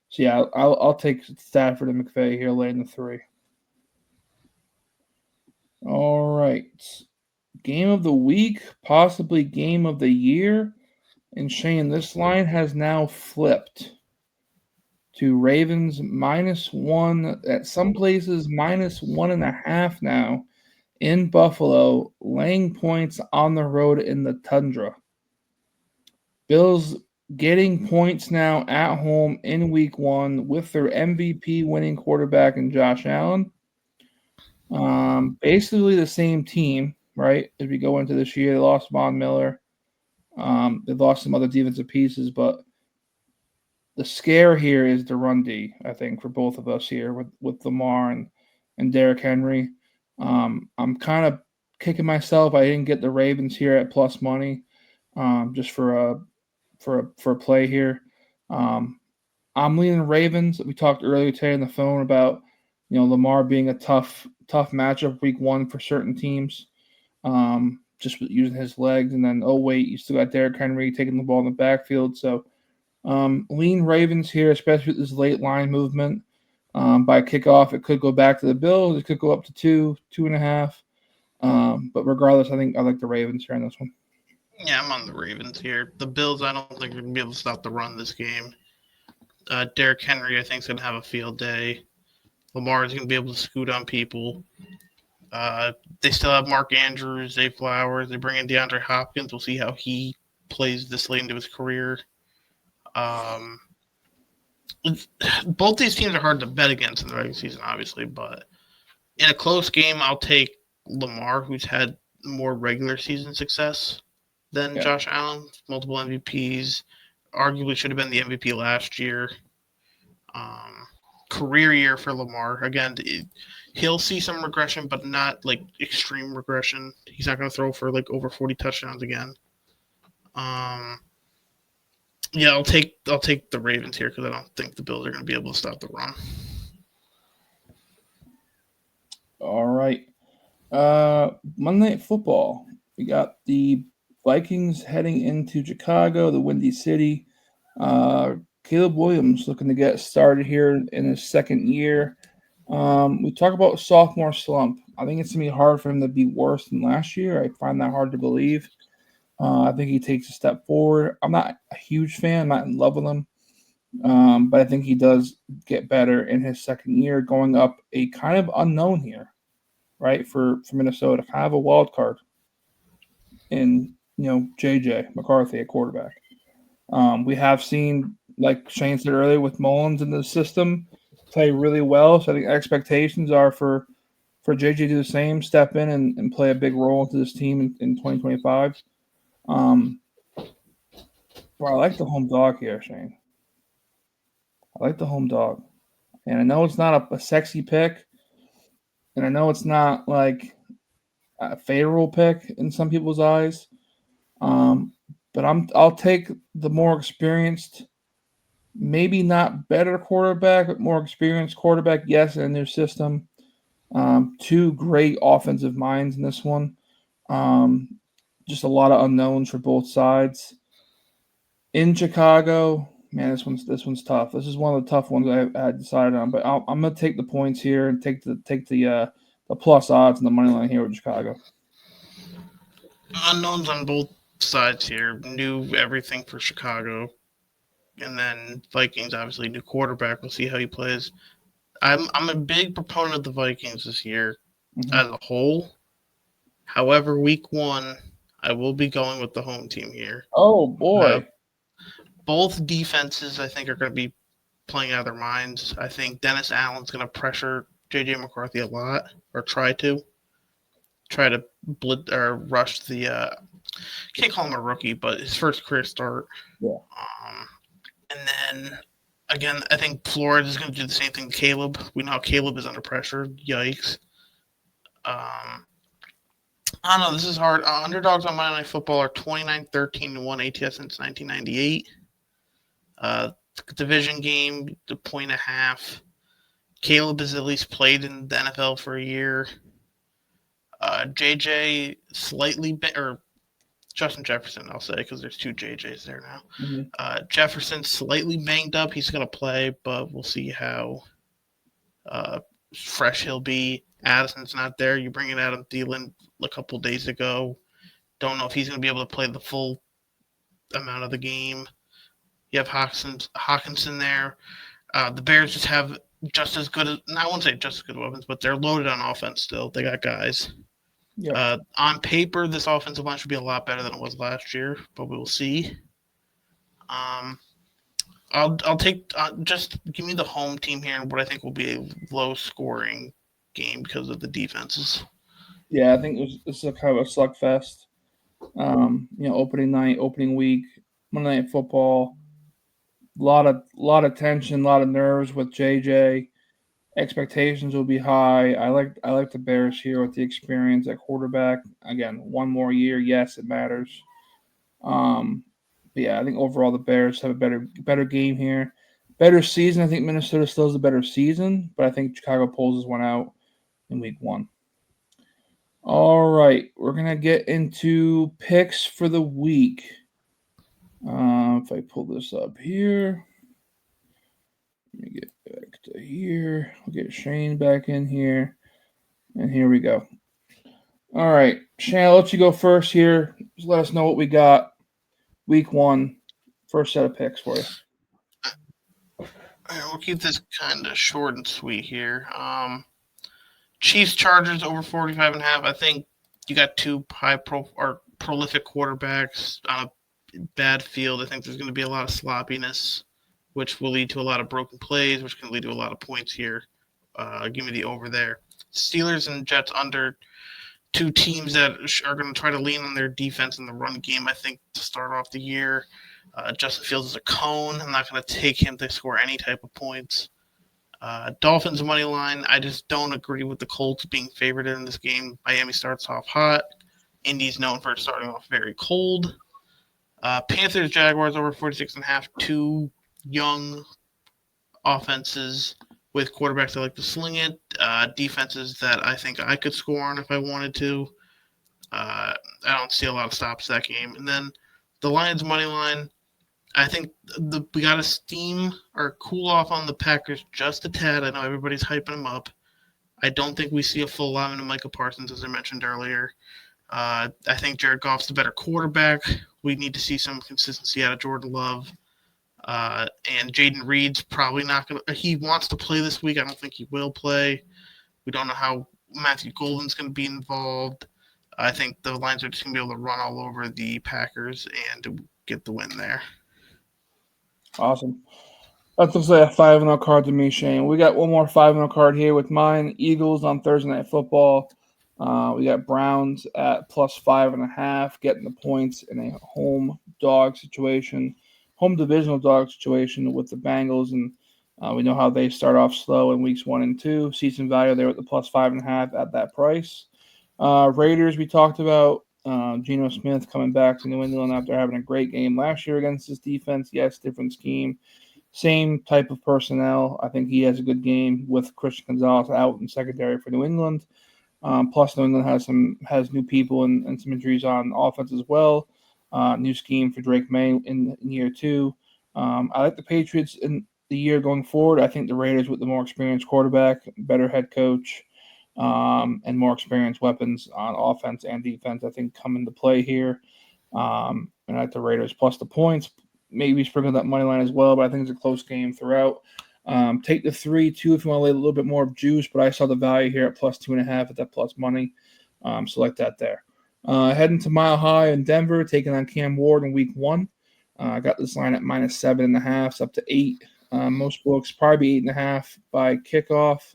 So, yeah, I'll take Stafford and McVay here late in the 3. All right. Game of the week, possibly game of the year. And Shane, this line has now flipped to Ravens -1, at some places -1.5 now in Buffalo, laying points on the road in the tundra. Bills getting points now at home in week 1 with their MVP winning quarterback in Josh Allen. Basically the same team, right? As we go into this year, they lost Von Miller. They've lost some other defensive pieces, but the scare here is the run D, I think, for both of us here with Lamar and Derrick Henry. I'm kind of kicking myself. I didn't get the Ravens here at plus money, just for a play here. I'm leaning Ravens. We talked earlier today on the phone about Lamar being a tough matchup week 1 for certain teams, just using his legs. And then, you still got Derrick Henry taking the ball in the backfield. So lean Ravens here, especially with this late line movement. By kickoff, it could go back to the Bills. It could go up to 2.5. But regardless, I think I like the Ravens here in this one. Yeah, I'm on the Ravens here. The Bills, I don't think are gonna be able to stop the run this game. Derrick Henry, I think, is gonna have a field day. Lamar is gonna be able to scoot on people. They still have Mark Andrews, Zay Flowers. They bring in DeAndre Hopkins. We'll see how he plays this late into his career. Um, both these teams are hard to bet against in the regular season, obviously, but in a close game, I'll take Lamar, who's had more regular season success than Yeah. Josh Allen, multiple MVPs. Arguably should have been the MVP last year. Um, Career year for Lamar. Again, he'll see some regression, but not like extreme regression. He's not going to throw for like over 40 touchdowns again. Um, yeah, I'll take the Ravens here because I don't think the Bills are going to be able to stop the run. All right. Monday Night Football. We got the Vikings heading into Chicago, the Windy City. Uh, Caleb Williams looking to get started here in his second year. We talk about sophomore slump. I think it's gonna be hard for him to be worse than last year. I find that hard to believe. I think he takes a step forward. I'm not a huge fan. I'm not in love with him, but I think he does get better in his second year, going up a kind of unknown here, right, for Minnesota, kind of a wild card in JJ McCarthy at quarterback. We have seen, like Shane said earlier, with Mullins in the system, play really well. So I think expectations are for JJ to do the same, step in and play a big role into this team in 2025. Um, well, I like the home dog here, Shane. I like the home dog. And I know it's not a sexy pick, and I know it's not like a favorable pick in some people's eyes. Um, but I'll take the more experienced, maybe not better quarterback, but more experienced quarterback. Yes, in their system. Two great offensive minds in this one. Um, just a lot of unknowns for both sides. In Chicago, man, this one's tough. This is one of the tough ones I had decided on, but I'm gonna take the points here and take the plus odds and the money line here with Chicago. Unknowns on both sides here. Knew everything for Chicago, and then Vikings obviously new quarterback. We'll see how he plays. I'm a big proponent of the Vikings this year Mm-hmm. as a whole. However, week one, I will be going with the home team here. Oh Uh, boy, Both defenses, I think, are going to be playing out of their minds. I think Dennis Allen's going to pressure JJ McCarthy a lot, or try to blitz or rush the. Can't call him a rookie, but his first career start. yeah, And then again, I think Flores is going to do the same thing. Caleb, we know Caleb is under pressure. Yikes. Um, I don't know. This is hard. Underdogs on Monday Night Football are 29-13 ATS since 1998. Uh, Division game, the point and a half. Caleb has at least played in the NFL for a year. JJ slightly or Justin Jefferson, I'll say, because there's two JJs there now. mm-hmm. Jefferson slightly banged up. He's going to play, but we'll see how uh, fresh he'll be. Addison's not there. You bring in Adam Thielen a couple days ago. Don't know if he's going to be able to play the full amount of the game. You have Hawkinson there. The Bears just have just as good as, I won't say just as good weapons, but they're loaded on offense still. They got guys. Yep. On paper, this offensive line should be a lot better than it was last year, but we will see. I'll take just give me the home team here and what I think will be a low scoring game because of the defenses. Yeah, I think this is a kind of a slugfest. Opening night, opening week, Monday Night Football. A lot of tension, a lot of nerves with JJ. Expectations will be high. I like the Bears here with the experience at quarterback. Again, one more year, yes, it matters. Um, but yeah, I think overall the Bears have a better game here, better season. I think Minnesota still has a better season, but I think Chicago pulls this one out in week one. All right, we're gonna get into picks for the week. If I pull this up here, let me get back to here. We'll get Shane back in here, and here we go. All right, Shane, I'll let you go first here. Just let us know what we got. Week 1, first set of picks for you. All right, we'll keep this kind of short and sweet here. Chiefs Chargers over 45.5. I think you got two prolific quarterbacks on a bad field. I think there's going to be a lot of sloppiness, which will lead to a lot of broken plays, which can lead to a lot of points here. Give me the over there. Steelers and Jets under, two teams that are going to try to lean on their defense in the run game, I think, to start off the year. Justin Fields is a cone. I'm not going to take him to score any type of points. Dolphins money line. I just don't agree with the Colts being favored in this game. Miami starts off hot. Indy's known for starting off very cold. Panthers Jaguars over 46.5. Two young offenses with quarterbacks that like to sling it. Defenses that I think I could score on if I wanted to. I don't see a lot of stops that game. And then the Lions money line. I think we got to steam or cool off on the Packers just a tad. I know everybody's hyping them up. I don't think we see a full alignment of Micah Parsons, as I mentioned earlier. I think Jared Goff's the better quarterback. We need to see some consistency out of Jordan Love. And Jaden Reed's probably not going to – he wants to play this week. I don't think he will play. We don't know how Matthew Golden's going to be involved. I think the Lions are just going to be able to run all over the Packers and get the win there. Awesome. That looks like a 5-0 card to me, Shane. We got one more 5-0 card here with mine. Eagles on Thursday Night Football. We got Browns at plus 5.5, getting the points in a home divisional dog situation with the Bengals, and we know how they start off slow in weeks 1 and 2. Season value there at the plus 5.5 at that price. Raiders we talked about. Geno Smith coming back to New England after having a great game last year against his defense. Yes, different scheme. Same type of personnel. I think he has a good game with Christian Gonzalez out in secondary for New England. Plus, New England has new people and some injuries on offense as well. New scheme for Drake May in year 2. I like the Patriots in the year going forward. I think the Raiders with the more experienced quarterback, better head coach, and more experienced weapons on offense and defense, I think come into play here. And I like the Raiders plus the points. Maybe sprinkle that money line as well, but I think it's a close game throughout. Take the 3-2 if you want to lay a little bit more of juice, but I saw the value here at plus 2.5 at that plus money. Select that there. Heading to Mile High in Denver, taking on Cam Ward in week 1. I got this line at minus 7.5, it's up to 8. Most books probably 8.5 by kickoff.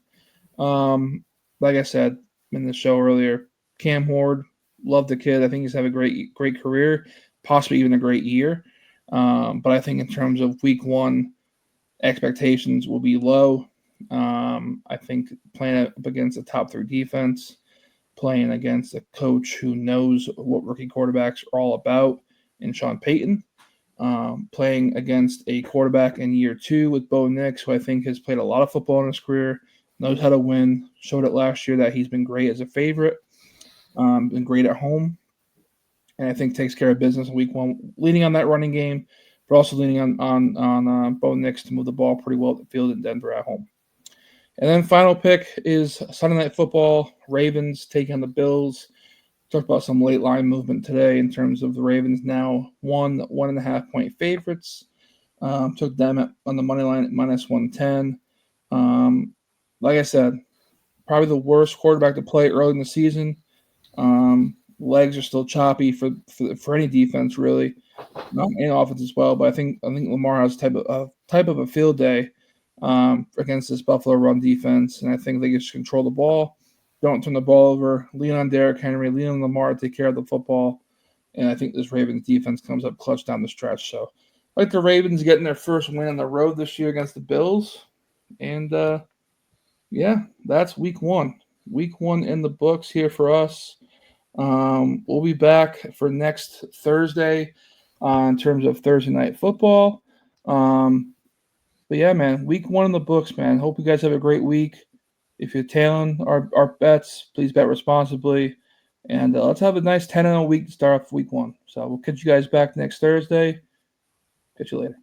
Like I said in the show earlier, Cam Ward, love the kid. I think he's had a great career, possibly even a great year. But I think in terms of week 1, expectations will be low. I think playing up against a top 3 defense, playing against a coach who knows what rookie quarterbacks are all about in Sean Payton, playing against a quarterback in year 2 with Bo Nix, who I think has played a lot of football in his career, knows how to win, showed it last year that he's been great as a favorite, been great at home, and I think takes care of business in week 1, leaning on that running game, but also leaning on Bo Nix to move the ball pretty well at the field in Denver at home. And then final pick is Sunday Night Football, Ravens taking on the Bills. Talked about some late line movement today in terms of the Ravens now 1.5 point favorites. Took them on the money line at minus 110. Like I said, probably the worst quarterback to play early in the season. Legs are still choppy for any defense really, and offense as well. But I think Lamar has type of a field day against this Buffalo run defense, and I think they just control the ball, don't turn the ball over, lean on Derrick Henry, lean on Lamar to take care of the football, and I think this Ravens defense comes up clutch down the stretch. So, I like the Ravens getting their first win on the road this year against the Bills, and yeah, that's week 1. Week 1 in the books here for us. We'll be back for next Thursday in terms of Thursday Night Football. But yeah, man, week 1 in the books, man. Hope you guys have a great week. If you're tailing our bets, please bet responsibly. And let's have a nice 10-0 week to start off week 1. So we'll catch you guys back next Thursday. Catch you later.